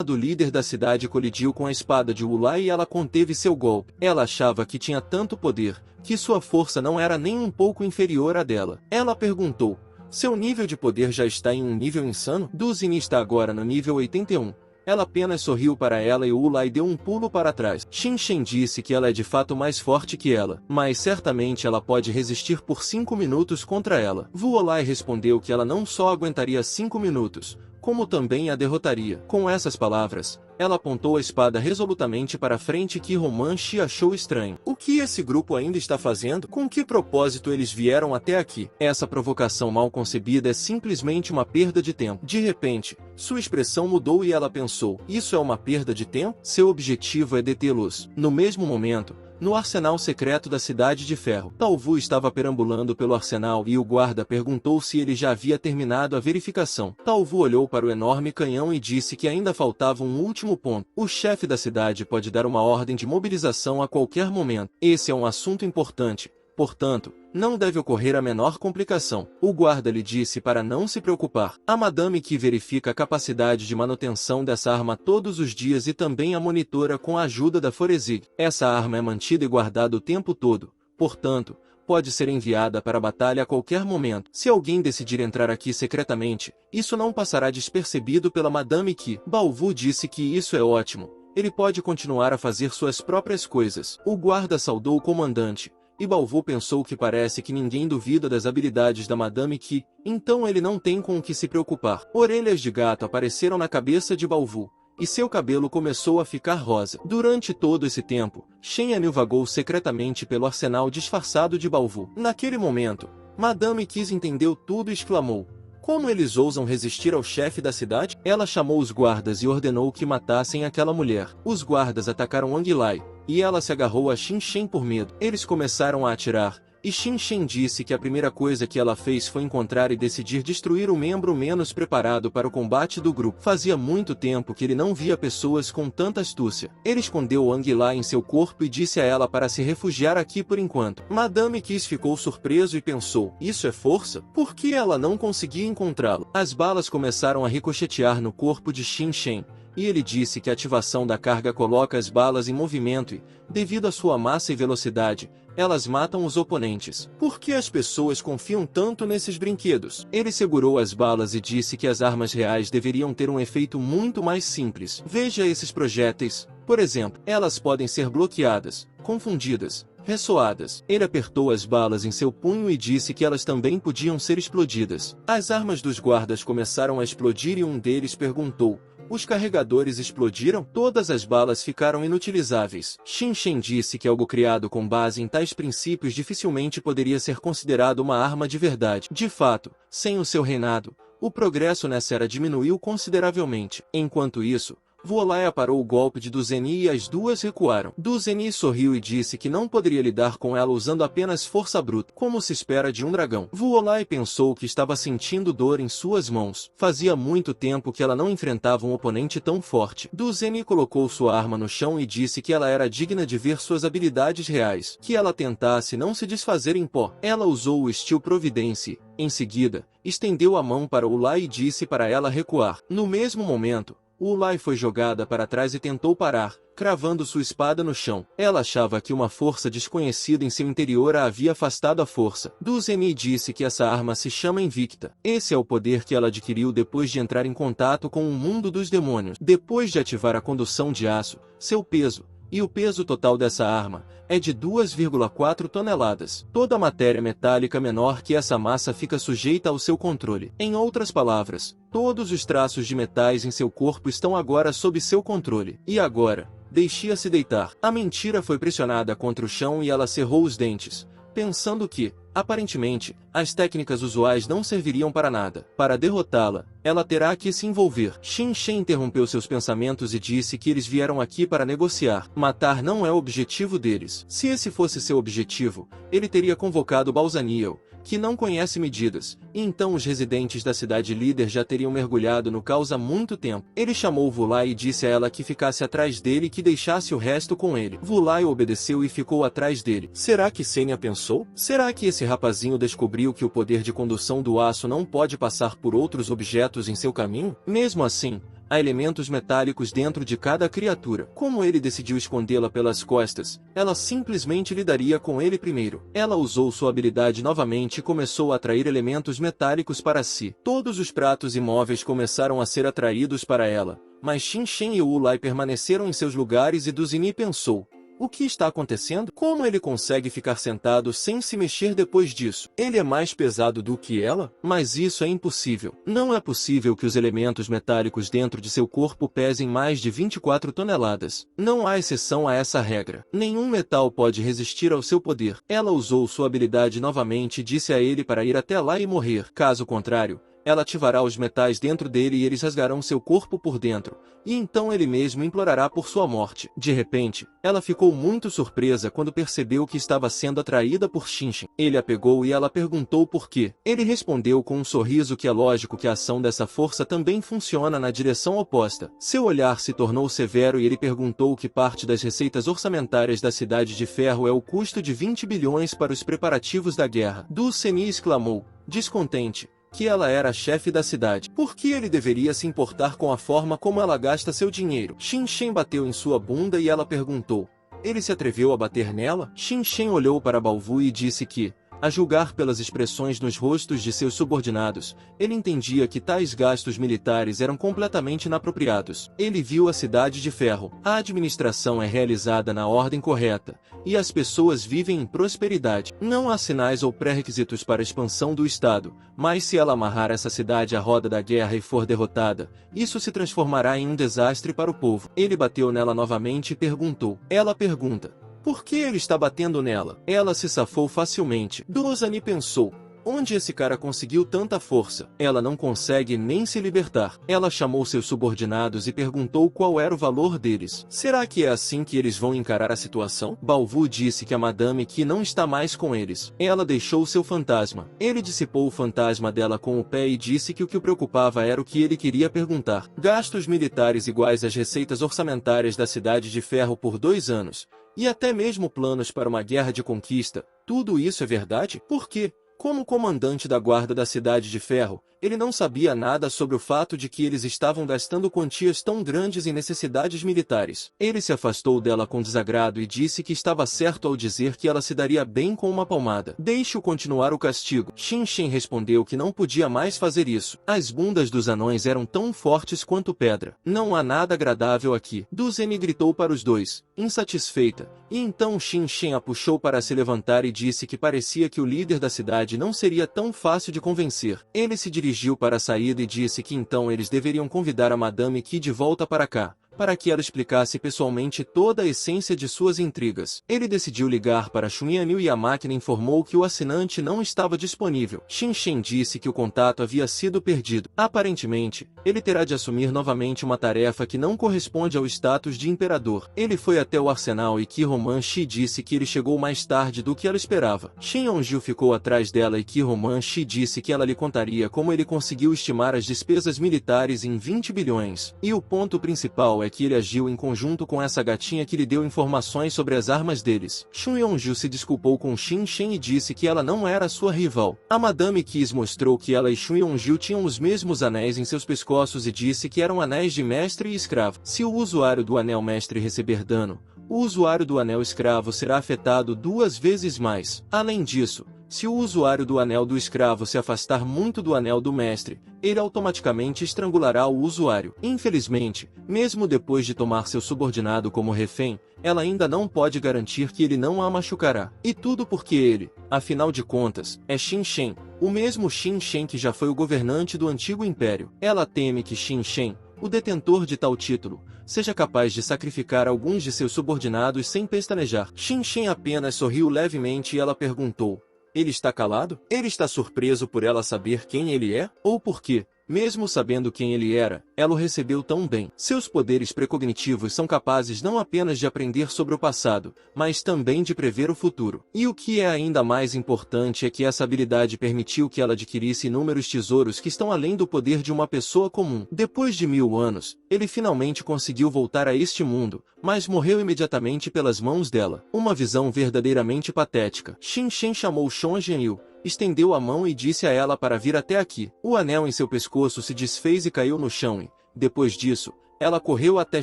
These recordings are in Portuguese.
do líder da cidade colidiu com a espada de Wulai e ela conteve seu golpe. Ela achava que tinha tanto poder, que sua força não era nem um pouco inferior à dela. Ela perguntou: seu nível de poder já está em um nível insano? Du Zini está agora no nível 81. Ela apenas sorriu para ela e Wulai deu um pulo para trás. Xin Shen disse que ela é de fato mais forte que ela, mas certamente ela pode resistir por 5 minutos contra ela. Wulai respondeu que ela não só aguentaria 5 minutos, como também a derrotaria. Com essas palavras, ela apontou a espada resolutamente para frente que Roman Shi achou estranho. O que esse grupo ainda está fazendo? Com que propósito eles vieram até aqui? Essa provocação mal concebida é simplesmente uma perda de tempo. De repente, sua expressão mudou e ela pensou: isso é uma perda de tempo? Seu objetivo é detê-los. No mesmo momento, no arsenal secreto da Cidade de Ferro, Tao Vu estava perambulando pelo arsenal e o guarda perguntou se ele já havia terminado a verificação. Tao Vu olhou para o enorme canhão e disse que ainda faltava um último ponto. O chefe da cidade pode dar uma ordem de mobilização a qualquer momento. Esse é um assunto importante, portanto, não deve ocorrer a menor complicação. O guarda lhe disse para não se preocupar. A Madame Qi verifica a capacidade de manutenção dessa arma todos os dias e também a monitora com a ajuda da Forezig. Essa arma é mantida e guardada o tempo todo, portanto, pode ser enviada para a batalha a qualquer momento. Se alguém decidir entrar aqui secretamente, isso não passará despercebido pela Madame Qi. Bao Vu disse que isso é ótimo. Ele pode continuar a fazer suas próprias coisas. O guarda saudou o comandante. E Bao Vu pensou que parece que ninguém duvida das habilidades da Madame Qi, então ele não tem com o que se preocupar. Orelhas de gato apareceram na cabeça de Bao Vu, e seu cabelo começou a ficar rosa. Durante todo esse tempo, Shen Yanil vagou secretamente pelo arsenal disfarçado de Bao Vu. Naquele momento, Madame Qi entendeu tudo e exclamou: como eles ousam resistir ao chefe da cidade? Ela chamou os guardas e ordenou que matassem aquela mulher. Os guardas atacaram Wang Lai, e ela se agarrou a Xin Shen por medo. Eles começaram a atirar, e Xin Shen disse que a primeira coisa que ela fez foi encontrar e decidir destruir o membro menos preparado para o combate do grupo. Fazia muito tempo que ele não via pessoas com tanta astúcia. Ele escondeu Wang Lai em seu corpo e disse a ela para se refugiar aqui por enquanto. Madame Qi ficou surpreso e pensou: isso é força? Por que ela não conseguia encontrá-lo? As balas começaram a ricochetear no corpo de Xin Shen, e ele disse que a ativação da carga coloca as balas em movimento e, devido à sua massa e velocidade, elas matam os oponentes. Por que as pessoas confiam tanto nesses brinquedos? Ele segurou as balas e disse que as armas reais deveriam ter um efeito muito mais simples. Veja esses projéteis, por exemplo. Elas podem ser bloqueadas, confundidas, ressoadas. Ele apertou as balas em seu punho e disse que elas também podiam ser explodidas. As armas dos guardas começaram a explodir e um deles perguntou: os carregadores explodiram? Todas as balas ficaram inutilizáveis. Xin Shen disse que algo criado com base em tais princípios dificilmente poderia ser considerado uma arma de verdade. De fato, sem o seu reinado, o progresso nessa era diminuiu consideravelmente. Enquanto isso, Wulai parou o golpe de Du Zeni e as duas recuaram. Du Zeni sorriu e disse que não poderia lidar com ela usando apenas força bruta, como se espera de um dragão. Wulai pensou que estava sentindo dor em suas mãos. Fazia muito tempo que ela não enfrentava um oponente tão forte. Du Zeni colocou sua arma no chão e disse que ela era digna de ver suas habilidades reais. Que ela tentasse não se desfazer em pó. Ela usou o estilo Providence. Em seguida, estendeu a mão para Wulai e disse para ela recuar. No mesmo momento, Wulai foi jogada para trás e tentou parar, cravando sua espada no chão. Ela achava que uma força desconhecida em seu interior a havia afastado a força. Du Zeni disse que essa arma se chama Invicta. Esse é o poder que ela adquiriu depois de entrar em contato com o mundo dos demônios. Depois de ativar a condução de aço, seu peso, e o peso total dessa arma, é de 2,4 toneladas. Toda matéria metálica menor que essa massa fica sujeita ao seu controle. Em outras palavras, todos os traços de metais em seu corpo estão agora sob seu controle. E agora, deixe-a se deitar. A mentira foi pressionada contra o chão e ela cerrou os dentes, pensando que, aparentemente, as técnicas usuais não serviriam para nada. Para derrotá-la, ela terá que se envolver. Xin Shen interrompeu seus pensamentos e disse que eles vieram aqui para negociar. Matar não é o objetivo deles. Se esse fosse seu objetivo, ele teria convocado Balzaniel, que não conhece medidas, e então os residentes da cidade líder já teriam mergulhado no caos há muito tempo. Ele chamou Wulai e disse a ela que ficasse atrás dele e que deixasse o resto com ele. Wulai obedeceu e ficou atrás dele. Será que Senya pensou? Será que esse rapazinho descobriu que o poder de condução do aço não pode passar por outros objetos em seu caminho? Mesmo assim, há elementos metálicos dentro de cada criatura. Como ele decidiu escondê-la pelas costas, ela simplesmente lidaria com ele primeiro. Ela usou sua habilidade novamente e começou a atrair elementos metálicos para si. Todos os pratos e móveis começaram a ser atraídos para ela, mas Shin Shen e Wu Lai permaneceram em seus lugares e Du Zini pensou: o que está acontecendo? Como ele consegue ficar sentado sem se mexer depois disso? Ele é mais pesado do que ela? Mas isso é impossível. Não é possível que os elementos metálicos dentro de seu corpo pesem mais de 24 toneladas. Não há exceção a essa regra. Nenhum metal pode resistir ao seu poder. Ela usou sua habilidade novamente e disse a ele para ir até lá e morrer. Caso contrário, ela ativará os metais dentro dele e eles rasgarão seu corpo por dentro, e então ele mesmo implorará por sua morte. De repente, ela ficou muito surpresa quando percebeu que estava sendo atraída por Shin Shen. Ele a pegou e ela perguntou por quê. Ele respondeu com um sorriso que é lógico que a ação dessa força também funciona na direção oposta. Seu olhar se tornou severo e ele perguntou que parte das receitas orçamentárias da Cidade de Ferro é o custo de 20 bilhões para os preparativos da guerra. Du Zini exclamou, descontente, que ela era a chefe da cidade. Por que ele deveria se importar com a forma como ela gasta seu dinheiro? Shin Shen bateu em sua bunda e ela perguntou: ele se atreveu a bater nela? Shin Shen olhou para Bao Wu e disse que, a julgar pelas expressões nos rostos de seus subordinados, ele entendia que tais gastos militares eram completamente inapropriados. Ele viu a Cidade de Ferro. A administração é realizada na ordem correta, e as pessoas vivem em prosperidade. Não há sinais ou pré-requisitos para a expansão do Estado, mas se ela amarrar essa cidade à roda da guerra e for derrotada, isso se transformará em um desastre para o povo. Ele bateu nela novamente e perguntou. Ela pergunta: por que ele está batendo nela? Ela se safou facilmente. Du Zini pensou: onde esse cara conseguiu tanta força? Ela não consegue nem se libertar. Ela chamou seus subordinados e perguntou qual era o valor deles. Será que é assim que eles vão encarar a situação? Bao Wu disse que a Madame Qi não está mais com eles. Ela deixou seu fantasma. Ele dissipou o fantasma dela com o pé e disse que o que o preocupava era o que ele queria perguntar. Gastos militares iguais às receitas orçamentárias da Cidade de Ferro por 2 anos. E até mesmo planos para uma guerra de conquista. Tudo isso é verdade? Por quê? Como comandante da guarda da Cidade de Ferro, ele não sabia nada sobre o fato de que eles estavam gastando quantias tão grandes em necessidades militares. Ele se afastou dela com desagrado e disse que estava certo ao dizer que ela se daria bem com uma palmada. Deixe-o continuar o castigo. Shin Shen respondeu que não podia mais fazer isso. As bundas dos anões eram tão fortes quanto pedra. Não há nada agradável aqui. Du Zini gritou para os dois, insatisfeita, e então Shin Shen a puxou para se levantar e disse que parecia que o líder da cidade não seria tão fácil de convencer. Ele se dirigiu para a saída e disse que então eles deveriam convidar a Madame Qi de volta para cá, para que ela explicasse pessoalmente toda a essência de suas intrigas. Ele decidiu ligar para Xun Yanil e a máquina informou que o assinante não estava disponível. Shin Shen disse que o contato havia sido perdido. Aparentemente, ele terá de assumir novamente uma tarefa que não corresponde ao status de imperador. Ele foi até o arsenal e Qi Roman Shi disse que ele chegou mais tarde do que ela esperava. Shen Yonju ficou atrás dela e Qi Roman Shi disse que ela lhe contaria como ele conseguiu estimar as despesas militares em 20 bilhões. E o ponto principal é que ele agiu em conjunto com essa gatinha que lhe deu informações sobre as armas deles. Xun Yonju se desculpou com Shin Shen e disse que ela não era sua rival. A Madame Qi mostrou que ela e Xun Yonju tinham os mesmos anéis em seus pescoços e disse que eram anéis de mestre e escravo. Se o usuário do anel mestre receber dano, o usuário do anel escravo será afetado 2 vezes mais. Além disso, se o usuário do anel do escravo se afastar muito do anel do mestre, ele automaticamente estrangulará o usuário. Infelizmente, mesmo depois de tomar seu subordinado como refém, ela ainda não pode garantir que ele não a machucará. E tudo porque ele, afinal de contas, é Shin Shen, o mesmo Shin Shen que já foi o governante do antigo império. Ela teme que Shin Shen, o detentor de tal título, seja capaz de sacrificar alguns de seus subordinados sem pestanejar. Shin Shen apenas sorriu levemente e ela perguntou: ele está calado? Ele está surpreso por ela saber quem ele é? Ou por quê? Mesmo sabendo quem ele era, ela o recebeu tão bem. Seus poderes precognitivos são capazes não apenas de aprender sobre o passado, mas também de prever o futuro. E o que é ainda mais importante é que essa habilidade permitiu que ela adquirisse inúmeros tesouros que estão além do poder de uma pessoa comum. Depois de 1000 anos, ele finalmente conseguiu voltar a este mundo, mas morreu imediatamente pelas mãos dela. Uma visão verdadeiramente patética. Shin Shen chamou Shon Jianyu, estendeu a mão e disse a ela para vir até aqui. O anel em seu pescoço se desfez e caiu no chão e, Depois disso, ela correu até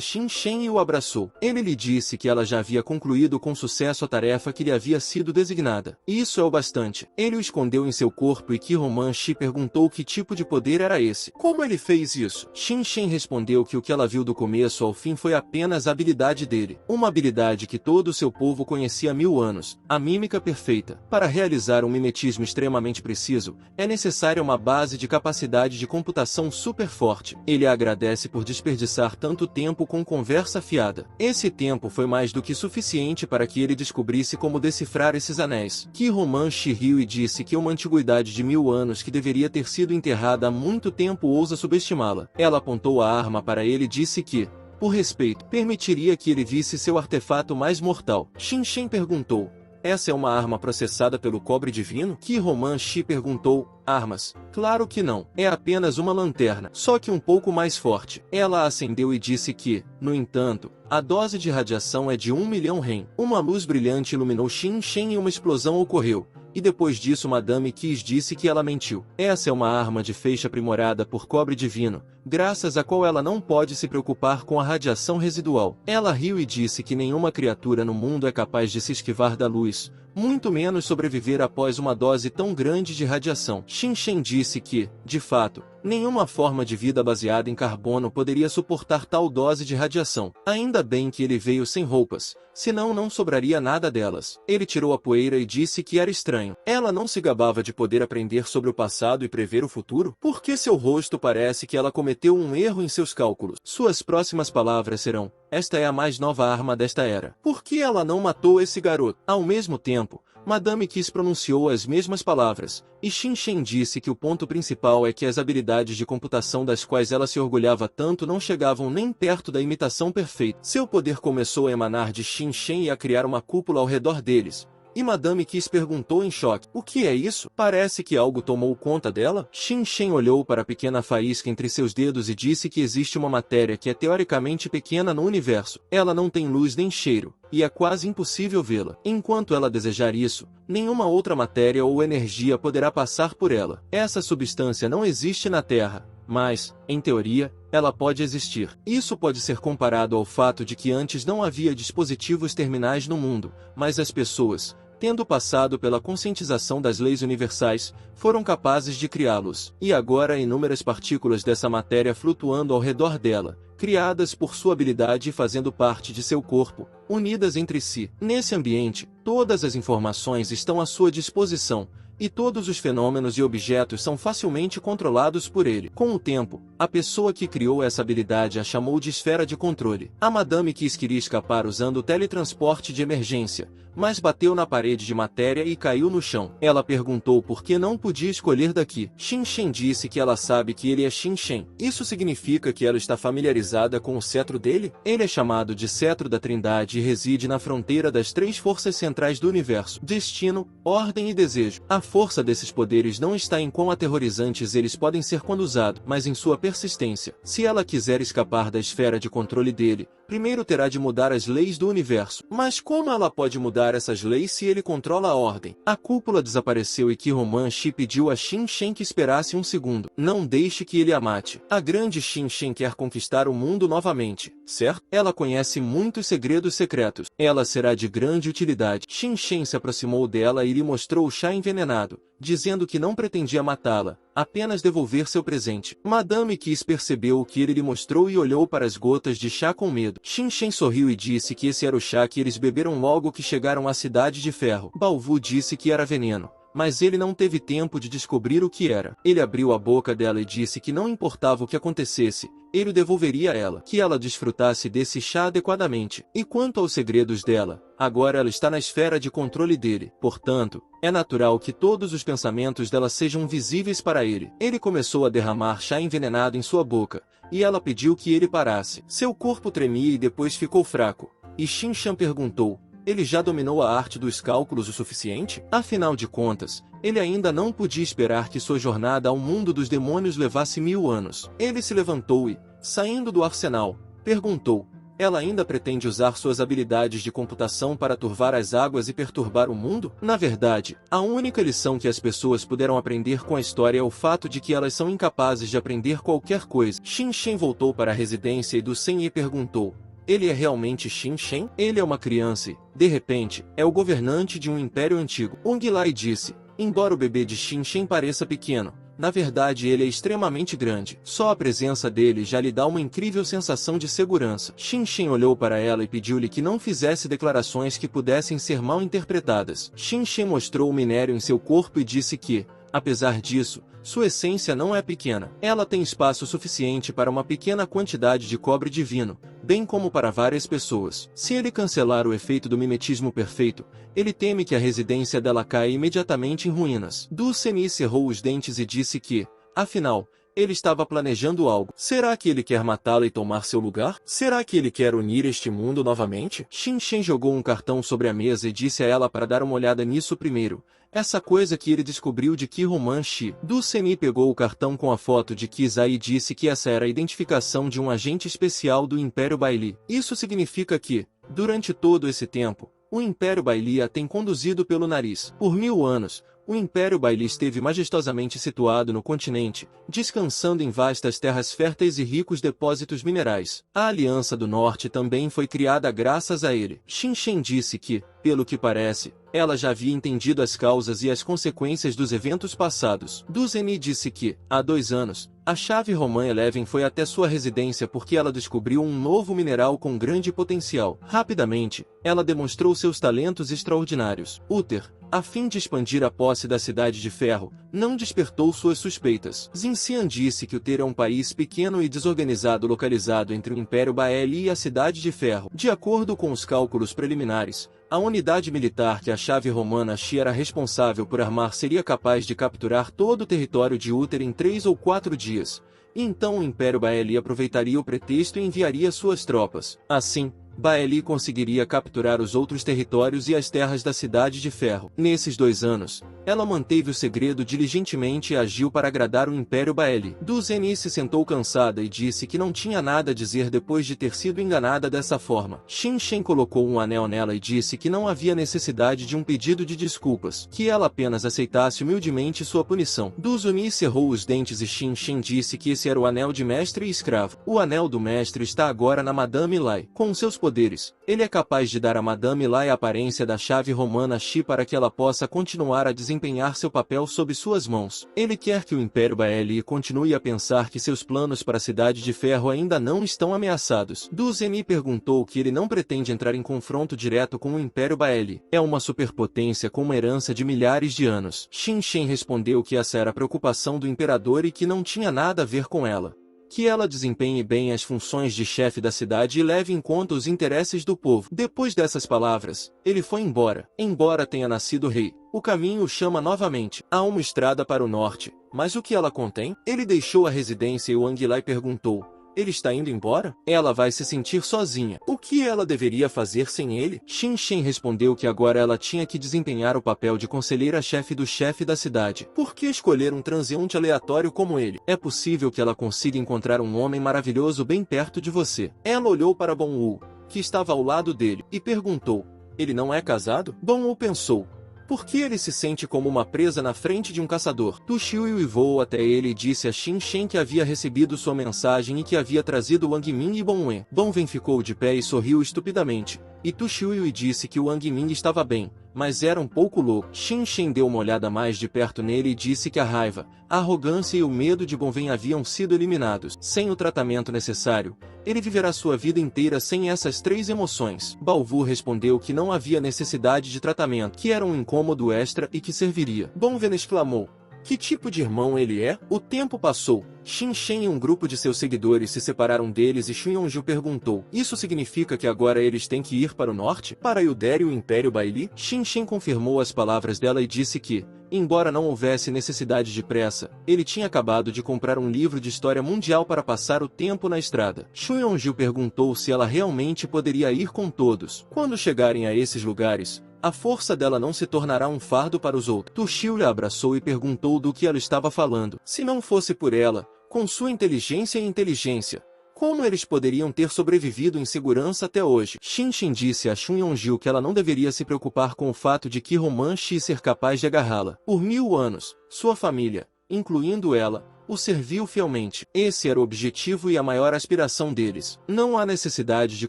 Xin Shen e o abraçou. Ele lhe disse que ela já havia concluído com sucesso a tarefa que lhe havia sido designada. Isso é o bastante. Ele o escondeu em seu corpo e Qi Romanshi perguntou que tipo de poder era esse. Como ele fez isso? Xin Shen respondeu que o que ela viu do começo ao fim foi apenas a habilidade dele. Uma habilidade que todo o seu povo conhecia há 1000 anos. A mímica perfeita. Para realizar um mimetismo extremamente preciso, é necessária uma base de capacidade de computação super forte. Ele a agradece por desperdiçar tanto tempo com conversa fiada. Esse tempo foi mais do que suficiente para que ele descobrisse como decifrar esses anéis. Qi Romanshi riu e disse que uma antiguidade de 1000 anos que deveria ter sido enterrada há muito tempo ousa subestimá-la. Ela apontou a arma para ele e disse que, por respeito, permitiria que ele visse seu artefato mais mortal. Xin Shen perguntou: essa é uma arma processada pelo cobre divino? Qi Romanshi perguntou: armas? Claro que não. É apenas uma lanterna, só que um pouco mais forte. Ela acendeu e disse que, no entanto, a dose de radiação é de 1 milhão Ren. Uma luz brilhante iluminou Xin Shen e uma explosão ocorreu. E depois disso Madame Qi disse que ela mentiu. Essa é uma arma de feixe aprimorada por cobre divino, graças à qual ela não pode se preocupar com a radiação residual. Ela riu e disse que nenhuma criatura no mundo é capaz de se esquivar da luz, muito menos sobreviver após uma dose tão grande de radiação. Xin Shen disse que, de fato, nenhuma forma de vida baseada em carbono poderia suportar tal dose de radiação. Ainda bem que ele veio sem roupas, senão não sobraria nada delas. Ele tirou a poeira e disse que era estranho. Ela não se gabava de poder aprender sobre o passado e prever o futuro? Por que seu rosto parece que ela cometeu um erro em seus cálculos? Suas próximas palavras serão: esta é a mais nova arma desta era. Por que ela não matou esse garoto? Ao mesmo tempo, Madame Qi pronunciou as mesmas palavras, e Xin Shen disse que o ponto principal é que as habilidades de computação das quais ela se orgulhava tanto não chegavam nem perto da imitação perfeita. Seu poder começou a emanar de Xin Shen e a criar uma cúpula ao redor deles. E Madame Qi perguntou em choque: o que é isso? Parece que algo tomou conta dela? Xin Shen olhou para a pequena faísca entre seus dedos e disse que existe uma matéria que é teoricamente pequena no universo. Ela não tem luz nem cheiro, e é quase impossível vê-la. Enquanto ela desejar isso, nenhuma outra matéria ou energia poderá passar por ela. Essa substância não existe na Terra, mas, em teoria, ela pode existir. Isso pode ser comparado ao fato de que antes não havia dispositivos terminais no mundo, mas as pessoas, tendo passado pela conscientização das leis universais, foram capazes de criá-los. E agora há inúmeras partículas dessa matéria flutuando ao redor dela, criadas por sua habilidade e fazendo parte de seu corpo, unidas entre si. Nesse ambiente, todas as informações estão à sua disposição, e todos os fenômenos e objetos são facilmente controlados por ele. Com o tempo, a pessoa que criou essa habilidade a chamou de esfera de controle. A Madame Qi queria escapar usando o teletransporte de emergência, mas bateu na parede de matéria e caiu no chão. Ela perguntou por que não podia escolher daqui. Xin Shen disse que ela sabe que ele é Xin Shen. Isso significa que ela está familiarizada com o cetro dele? Ele é chamado de Cetro da Trindade e reside na fronteira das 3 forças centrais do universo: destino, ordem e desejo. A força desses poderes não está em quão aterrorizantes eles podem ser quando usados, mas em sua persistência. Se ela quiser escapar da esfera de controle dele, primeiro terá de mudar as leis do universo. Mas como ela pode mudar essas leis se ele controla a ordem? A cúpula desapareceu e Qi Romanshi pediu a Xin Shen que esperasse um segundo. Não deixe que ele a mate. A grande Xin Shen quer conquistar o mundo novamente, certo? Ela conhece muitos segredos secretos. Ela será de grande utilidade. Xin Shen se aproximou dela e lhe mostrou o chá envenenado, dizendo que não pretendia matá-la, apenas devolver seu presente. Madame Qi percebeu o que ele lhe mostrou e olhou para as gotas de chá com medo. Xin Shen sorriu e disse que esse era o chá que eles beberam logo que chegaram à Cidade de Ferro. Baovu disse que era veneno, mas ele não teve tempo de descobrir o que era. Ele abriu a boca dela e disse que não importava o que acontecesse, ele o devolveria a ela, que ela desfrutasse desse chá adequadamente. E quanto aos segredos dela, agora ela está na esfera de controle dele. Portanto, é natural que todos os pensamentos dela sejam visíveis para ele. Ele começou a derramar chá envenenado em sua boca, e ela pediu que ele parasse. Seu corpo tremia e depois ficou fraco. E Xin Shen perguntou: ele já dominou a arte dos cálculos o suficiente? Afinal de contas, ele ainda não podia esperar que sua jornada ao mundo dos demônios levasse 1000 anos. Ele se levantou e, saindo do arsenal, perguntou: Ela ainda pretende usar suas habilidades de computação para turvar as águas e perturbar o mundo? Na verdade, a única lição que as pessoas puderam aprender com a história é o fato de que elas são incapazes de aprender qualquer coisa. Xin Shen voltou para a residência e Du Sen e perguntou: ele é realmente Xin Shen? Ele é uma criança e, de repente, é o governante de um império antigo. Ong Lai disse: embora o bebê de Xin Shen pareça pequeno, na verdade ele é extremamente grande. Só a presença dele já lhe dá uma incrível sensação de segurança. Xin Shen olhou para ela e pediu-lhe que não fizesse declarações que pudessem ser mal interpretadas. Xin Shen mostrou o minério em seu corpo e disse que, apesar disso, sua essência não é pequena. Ela tem espaço suficiente para uma pequena quantidade de cobre divino, bem como para várias pessoas. Se ele cancelar o efeito do mimetismo perfeito, ele teme que a residência dela caia imediatamente em ruínas. Du Seni cerrou os dentes e disse que, afinal, ele estava planejando algo. Será que ele quer matá-la e tomar seu lugar? Será que ele quer unir este mundo novamente? Xin Shen jogou um cartão sobre a mesa e disse a ela para dar uma olhada nisso primeiro. Essa coisa que ele descobriu de Qi Roman Shi. Du Seni pegou o cartão com a foto de Qi Zai e disse que essa era a identificação de um agente especial do Império Baili. Isso significa que, durante todo esse tempo, o Império Baili a tem conduzido pelo nariz. Por 1000 anos, o Império Baili esteve majestosamente situado no continente, descansando em vastas terras férteis e ricos depósitos minerais. A Aliança do Norte também foi criada graças a ele. Xin Shen disse que, pelo que parece, ela já havia entendido as causas e as consequências dos eventos passados. Du Zeni disse que, há 2 anos, a chave Roman Eleven foi até sua residência porque ela descobriu um novo mineral com grande potencial. Rapidamente, ela demonstrou seus talentos extraordinários. Uther, a fim de expandir a posse da Cidade de Ferro, não despertou suas suspeitas. Xinxian disse que Uther é um país pequeno e desorganizado localizado entre o Império Baeli e a Cidade de Ferro. De acordo com os cálculos preliminares, a unidade militar que a chave romana Xi era responsável por armar seria capaz de capturar todo o território de Uther em 3 ou 4 dias. E então o Império Baeli aproveitaria o pretexto e enviaria suas tropas. Assim, Baeli conseguiria capturar os outros territórios e as terras da Cidade de Ferro. Nesses 2 anos, ela manteve o segredo diligentemente e agiu para agradar o Império Baeli. Du Zeni se sentou cansada e disse que não tinha nada a dizer depois de ter sido enganada dessa forma. Xin Shen colocou um anel nela e disse que não havia necessidade de um pedido de desculpas, que ela apenas aceitasse humildemente sua punição. Du Zeni cerrou os dentes e Xin Shen disse que esse era o anel de mestre e escravo. O anel do mestre está agora na Madame Lai. Com seus poderes, ele é capaz de dar a Madame Lai a aparência da chave romana Xi para que ela possa continuar a desempenhar seu papel sob suas mãos. Ele quer que o Império Baeli continue a pensar que seus planos para a Cidade de Ferro ainda não estão ameaçados. Du Zeni perguntou que ele não pretende entrar em confronto direto com o Império Baeli. É uma superpotência com uma herança de milhares de anos. Xin Shen respondeu que essa era a preocupação do imperador e que não tinha nada a ver com ela. Que ela desempenhe bem as funções de chefe da cidade e leve em conta os interesses do povo. Depois dessas palavras, ele foi embora. Embora tenha nascido rei, o caminho o chama novamente. Há uma estrada para o norte, mas o que ela contém? Ele deixou a residência e Wang Lai perguntou: ele está indo embora? Ela vai se sentir sozinha. O que ela deveria fazer sem ele? Xin Shen respondeu que agora ela tinha que desempenhar o papel de conselheira-chefe do chefe da cidade. Por que escolher um transeunte aleatório como ele? É possível que ela consiga encontrar um homem maravilhoso bem perto de você. Ela olhou para Bong Wu, que estava ao lado dele, e perguntou: ele não é casado? Bong Wu pensou: por que ele se sente como uma presa na frente de um caçador? Tu Xiuyui voou até ele e disse a Xin Shen que havia recebido sua mensagem e que havia trazido Wang Ming e Bong Wen. Bong Wen ficou de pé e sorriu estupidamente. E Tu Xiuyui disse que o Wang Ming estava bem, mas era um pouco louco. Xin Shen deu uma olhada mais de perto nele e disse que a raiva, a arrogância e o medo de Bong Wen haviam sido eliminados. Sem o tratamento necessário, ele viverá sua vida inteira sem essas 3 emoções. Baovu respondeu que não havia necessidade de tratamento, que era um incômodo extra e que serviria. Bong Wen exclamou: que tipo de irmão ele é? O tempo passou. Xin Shen e um grupo de seus seguidores se separaram deles e Xu Yongju perguntou: isso significa que agora eles têm que ir para o norte? Para Yuder e o Império Baili? Xin Shen confirmou as palavras dela e disse que, embora não houvesse necessidade de pressa, ele tinha acabado de comprar um livro de história mundial para passar o tempo na estrada. Xu Yongju perguntou se ela realmente poderia ir com todos. Quando chegarem a esses lugares, a força dela não se tornará um fardo para os outros. Tu Xiu lhe abraçou e perguntou do que ela estava falando. Se não fosse por ela, com sua inteligência, Como eles poderiam ter sobrevivido em segurança até hoje? Xin disse a Xun Yonju que ela não deveria se preocupar com o fato de que Roman Shi ser capaz de agarrá-la. Por 1000 anos, sua família, incluindo ela, o serviu fielmente. Esse era o objetivo e a maior aspiração deles. Não há necessidade de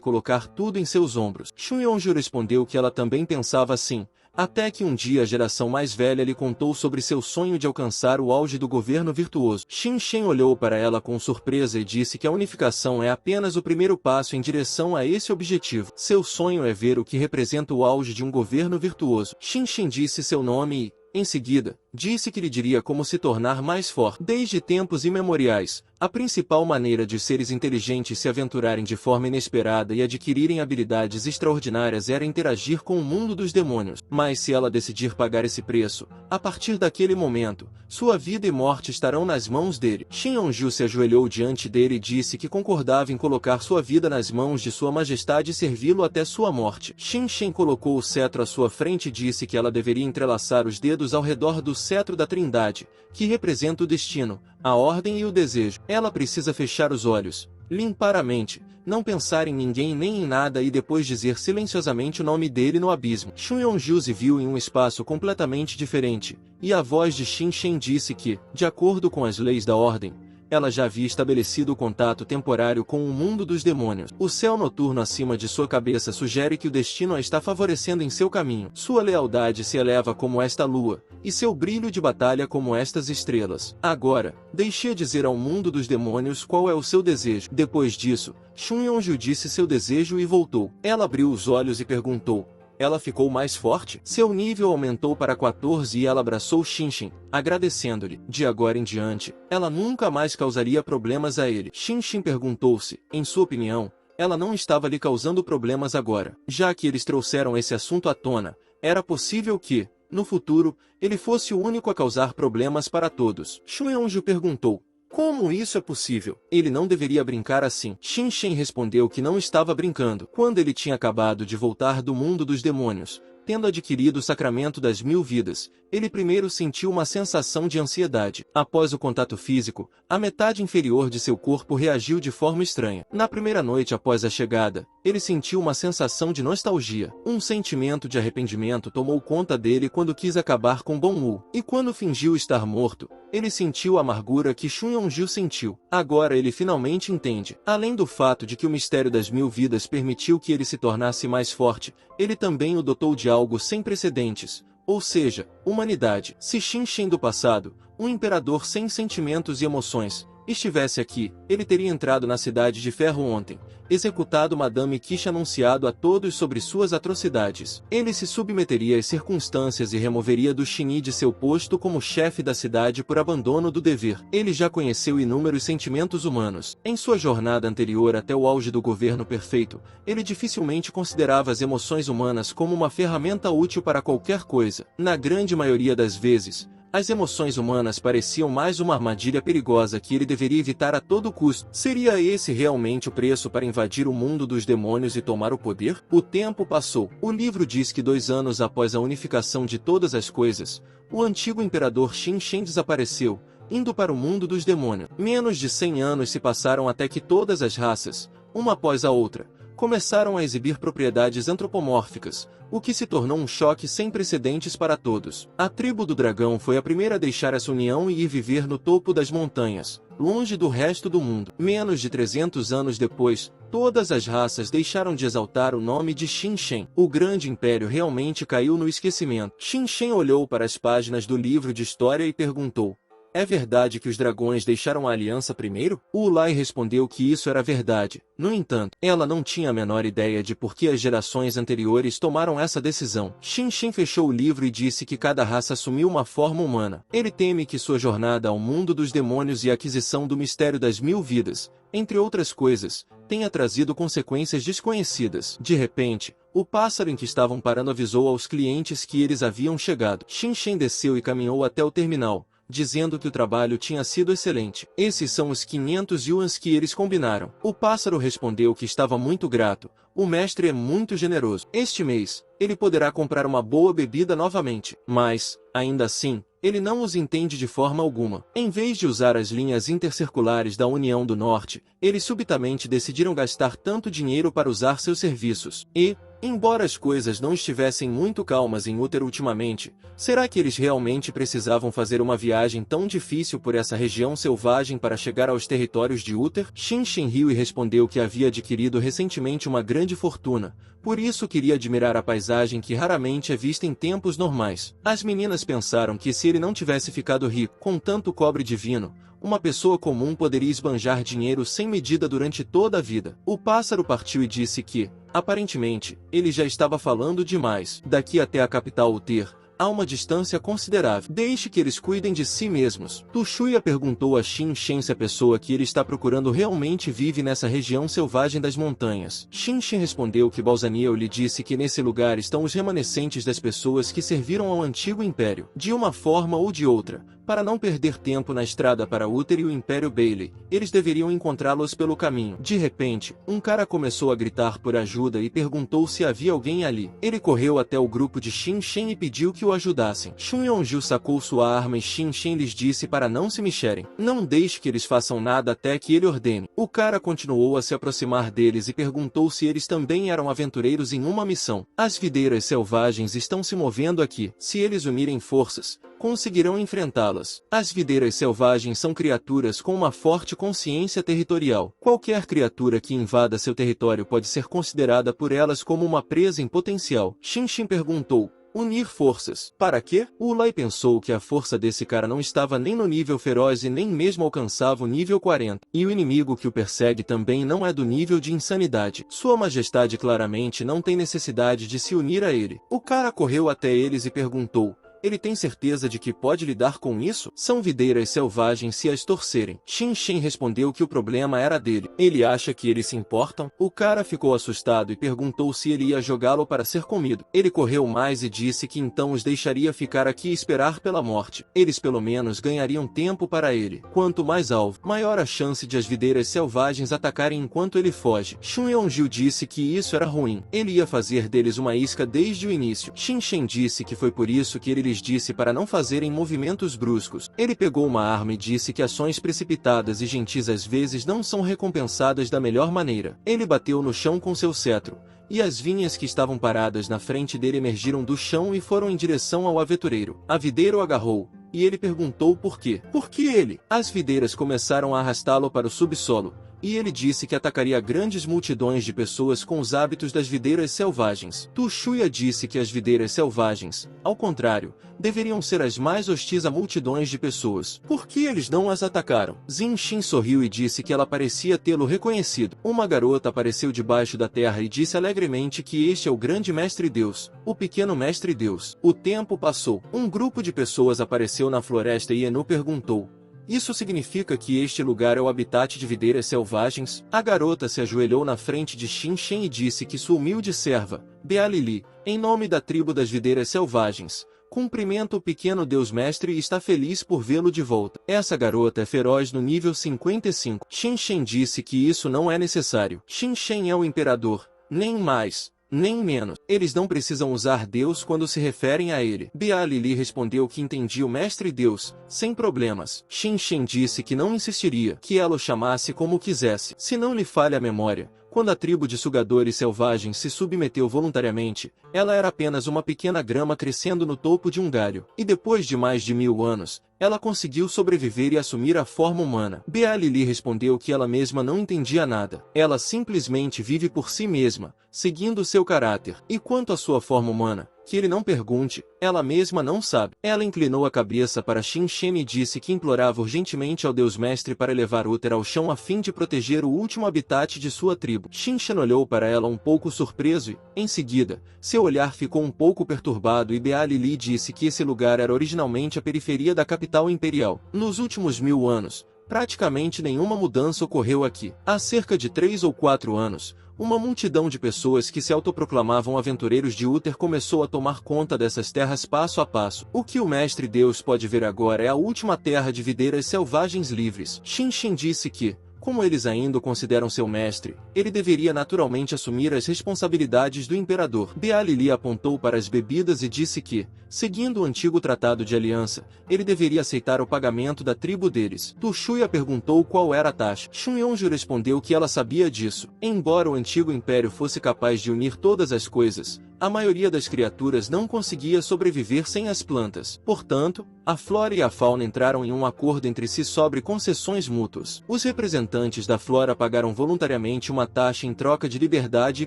colocar tudo em seus ombros. Xun Yonju respondeu que ela também pensava assim, até que um dia a geração mais velha lhe contou sobre seu sonho de alcançar o auge do governo virtuoso. Xin olhou para ela com surpresa e disse que a unificação é apenas o primeiro passo em direção a esse objetivo. Seu sonho é ver o que representa o auge de um governo virtuoso. Xin disse seu nome e, em seguida, disse que lhe diria como se tornar mais forte. Desde tempos imemoriais, a principal maneira de seres inteligentes se aventurarem de forma inesperada e adquirirem habilidades extraordinárias era interagir com o mundo dos demônios. Mas se ela decidir pagar esse preço, a partir daquele momento, sua vida e morte estarão nas mãos dele. Xin Yonju se ajoelhou diante dele e disse que concordava em colocar sua vida nas mãos de sua majestade e servi-lo até sua morte. Xin colocou o cetro à sua frente e disse que ela deveria entrelaçar os dedos ao redor do cetro da Trindade, que representa o destino, a ordem e o desejo. Ela precisa fechar os olhos, limpar a mente, não pensar em ninguém nem em nada e depois dizer silenciosamente o nome dele no abismo. Xun Yonju se viu em um espaço completamente diferente, e a voz de Xin disse que, de acordo com as leis da ordem, ela já havia estabelecido o contato temporário com o mundo dos demônios. O céu noturno acima de sua cabeça sugere que o destino a está favorecendo em seu caminho. Sua lealdade se eleva como esta lua, e seu brilho de batalha como estas estrelas. Agora, deixe dizer ao mundo dos demônios qual é o seu desejo. Depois disso, Xun Yonju disse seu desejo e voltou. Ela abriu os olhos e perguntou. Ela ficou mais forte? Seu nível aumentou para 14 e ela abraçou Xin, agradecendo-lhe. De agora em diante, ela nunca mais causaria problemas a ele. Xin perguntou-se, em sua opinião, ela não estava lhe causando problemas agora. Já que eles trouxeram esse assunto à tona, era possível que, no futuro, ele fosse o único a causar problemas para todos. Xun Yonju perguntou. Como isso é possível? Ele não deveria brincar assim. Xin respondeu que não estava brincando. Quando ele tinha acabado de voltar do mundo dos demônios, tendo adquirido o sacramento das 1000 vidas, ele primeiro sentiu uma sensação de ansiedade. Após o contato físico, a metade inferior de seu corpo reagiu de forma estranha. Na primeira noite após a chegada, ele sentiu uma sensação de nostalgia. Um sentimento de arrependimento tomou conta dele quando quis acabar com Bong-Wu. E quando fingiu estar morto, ele sentiu a amargura que Xun Yonju sentiu. Agora ele finalmente entende. Além do fato de que o mistério das 1000 vidas permitiu que ele se tornasse mais forte, ele também o dotou de algo sem precedentes, ou seja, humanidade. Se Xin do passado, um imperador sem sentimentos e emoções, estivesse aqui, ele teria entrado na Cidade de Ferro ontem, executado Madame Quiche anunciado a todos sobre suas atrocidades. Ele se submeteria às circunstâncias e removeria do Xini de seu posto como chefe da cidade por abandono do dever. Ele já conheceu inúmeros sentimentos humanos. Em sua jornada anterior até o auge do governo perfeito, ele dificilmente considerava as emoções humanas como uma ferramenta útil para qualquer coisa. Na grande maioria das vezes, as emoções humanas pareciam mais uma armadilha perigosa que ele deveria evitar a todo custo. Seria esse realmente o preço para invadir o mundo dos demônios e tomar o poder? O tempo passou. O livro diz que 2 anos após a unificação de todas as coisas, o antigo imperador Xin desapareceu, indo para o mundo dos demônios. Menos de 100 anos se passaram até que todas as raças, uma após a outra, começaram a exibir propriedades antropomórficas, o que se tornou um choque sem precedentes para todos. A tribo do dragão foi a primeira a deixar essa união e ir viver no topo das montanhas, longe do resto do mundo. Menos de 300 anos depois, todas as raças deixaram de exaltar o nome de Xin. O grande império realmente caiu no esquecimento. Xin olhou para as páginas do livro de história e perguntou: é verdade que os dragões deixaram a aliança primeiro? Ulai respondeu que isso era verdade. No entanto, ela não tinha a menor ideia de por que as gerações anteriores tomaram essa decisão. Xin fechou o livro e disse que cada raça assumiu uma forma humana. Ele teme que sua jornada ao mundo dos demônios e a aquisição do mistério das 1000 vidas, entre outras coisas, tenha trazido consequências desconhecidas. De repente, o pássaro em que estavam parando avisou aos clientes que eles haviam chegado. Xin desceu e caminhou até o terminal, dizendo que o trabalho tinha sido excelente. Esses são os 500 yuans que eles combinaram. O pássaro respondeu que estava muito grato. O mestre é muito generoso. Este mês, ele poderá comprar uma boa bebida novamente. Mas, ainda assim, ele não os entende de forma alguma. Em vez de usar as linhas intercirculares da União do Norte, eles subitamente decidiram gastar tanto dinheiro para usar seus serviços. E, embora as coisas não estivessem muito calmas em Útero ultimamente, será que eles realmente precisavam fazer uma viagem tão difícil por essa região selvagem para chegar aos territórios de Útero? Shin riu e respondeu que havia adquirido recentemente uma grande fortuna, por isso queria admirar a paisagem que raramente é vista em tempos normais. As meninas pensaram que se ele não tivesse ficado rico com tanto cobre divino, uma pessoa comum poderia esbanjar dinheiro sem medida durante toda a vida. O pássaro partiu e disse que, aparentemente, ele já estava falando demais. Daqui até a capital Uther, há uma distância considerável. Deixe que eles cuidem de si mesmos. Tu Shuya perguntou a Shin se a pessoa que ele está procurando realmente vive nessa região selvagem das montanhas. Shin respondeu que Balzaniel lhe disse que nesse lugar estão os remanescentes das pessoas que serviram ao antigo império. De uma forma ou de outra, para não perder tempo na estrada para Uther e o Império Bailey, eles deveriam encontrá-los pelo caminho. De repente, um cara começou a gritar por ajuda e perguntou se havia alguém ali. Ele correu até o grupo de Shin e pediu que o ajudassem. Shun Yonju sacou sua arma e Shin lhes disse para não se mexerem. Não deixe que eles façam nada até que ele ordene. O cara continuou a se aproximar deles e perguntou se eles também eram aventureiros em uma missão. As videiras selvagens estão se movendo aqui. Se eles unirem forças, conseguirão enfrentá-las. As videiras selvagens são criaturas com uma forte consciência territorial. Qualquer criatura que invada seu território pode ser considerada por elas como uma presa em potencial. Shin perguntou: unir forças. Para quê? Ulai pensou que a força desse cara não estava nem no nível feroz e nem mesmo alcançava o nível 40. E o inimigo que o persegue também não é do nível de insanidade. Sua Majestade claramente não tem necessidade de se unir a ele. O cara correu até eles e perguntou: ele tem certeza de que pode lidar com isso? São videiras selvagens se as torcerem. Shin respondeu que o problema era dele. Ele acha que eles se importam? O cara ficou assustado e perguntou se ele ia jogá-lo para ser comido. Ele correu mais e disse que então os deixaria ficar aqui e esperar pela morte. Eles pelo menos ganhariam tempo para ele. Quanto mais alvo, maior a chance de as videiras selvagens atacarem enquanto ele foge. Shun Yonju disse que isso era ruim. Ele ia fazer deles uma isca desde o início. Shin disse que foi por isso que ele lhes disse para não fazerem movimentos bruscos. Ele pegou uma arma e disse que ações precipitadas e gentis às vezes não são recompensadas da melhor maneira. Ele bateu no chão com seu cetro, e as vinhas que estavam paradas na frente dele emergiram do chão e foram em direção ao aventureiro. A videira o agarrou, e ele perguntou por quê. Por que ele? As videiras começaram a arrastá-lo para o subsolo, e ele disse que atacaria grandes multidões de pessoas com os hábitos das videiras selvagens. Tu Shuya disse que as videiras selvagens, ao contrário, deveriam ser as mais hostis a multidões de pessoas. Por que eles não as atacaram? Zin Shin sorriu e disse que ela parecia tê-lo reconhecido. Uma garota apareceu debaixo da terra e disse alegremente que este é o grande mestre Deus, o pequeno mestre Deus. O tempo passou. Um grupo de pessoas apareceu na floresta e Enu perguntou: isso significa que este lugar é o habitat de videiras selvagens? A garota se ajoelhou na frente de Shin e disse que sua humilde serva, Bealili, em nome da tribo das videiras selvagens, cumprimenta o pequeno Deus Mestre e está feliz por vê-lo de volta. Essa garota é feroz no nível 55. Shin disse que isso não é necessário. Shin é o imperador, nem mais, nem menos. Eles não precisam usar Deus quando se referem a ele. Bealili respondeu que entendia o Mestre Deus, sem problemas. Shin disse que não insistiria, que ela o chamasse como quisesse. Se não lhe falha a memória, quando a tribo de sugadores selvagens se submeteu voluntariamente, ela era apenas uma pequena grama crescendo no topo de um galho. E depois de mais de 1000 anos, ela conseguiu sobreviver e assumir a forma humana. Bealili respondeu que ela mesma não entendia nada. Ela simplesmente vive por si mesma, seguindo seu caráter. E quanto à sua forma humana, que ele não pergunte, ela mesma não sabe. Ela inclinou a cabeça para Shin e disse que implorava urgentemente ao Deus Mestre para elevar Uther ao chão a fim de proteger o último habitat de sua tribo. Shin olhou para ela um pouco surpreso e, em seguida, seu olhar ficou um pouco perturbado e Bealili disse que esse lugar era originalmente a periferia da capital imperial. Nos últimos 1000 anos, praticamente nenhuma mudança ocorreu aqui. Há cerca de 3 ou 4 anos, uma multidão de pessoas que se autoproclamavam aventureiros de Uther começou a tomar conta dessas terras passo a passo. O que o Mestre Deus pode ver agora é a última terra de videiras selvagens livres. Shin disse que, Como eles ainda o consideram seu mestre, ele deveria naturalmente assumir as responsabilidades do imperador. Bealili apontou para as bebidas e disse que, seguindo o antigo tratado de aliança, ele deveria aceitar o pagamento da tribo deles. Tu Shuya perguntou qual era a taxa. Shun Yonju respondeu que ela sabia disso. Embora o antigo império fosse capaz de unir todas as coisas, a maioria das criaturas não conseguia sobreviver sem as plantas. Portanto, a flora e a fauna entraram em um acordo entre si sobre concessões mútuas. Os representantes da flora pagaram voluntariamente uma taxa em troca de liberdade e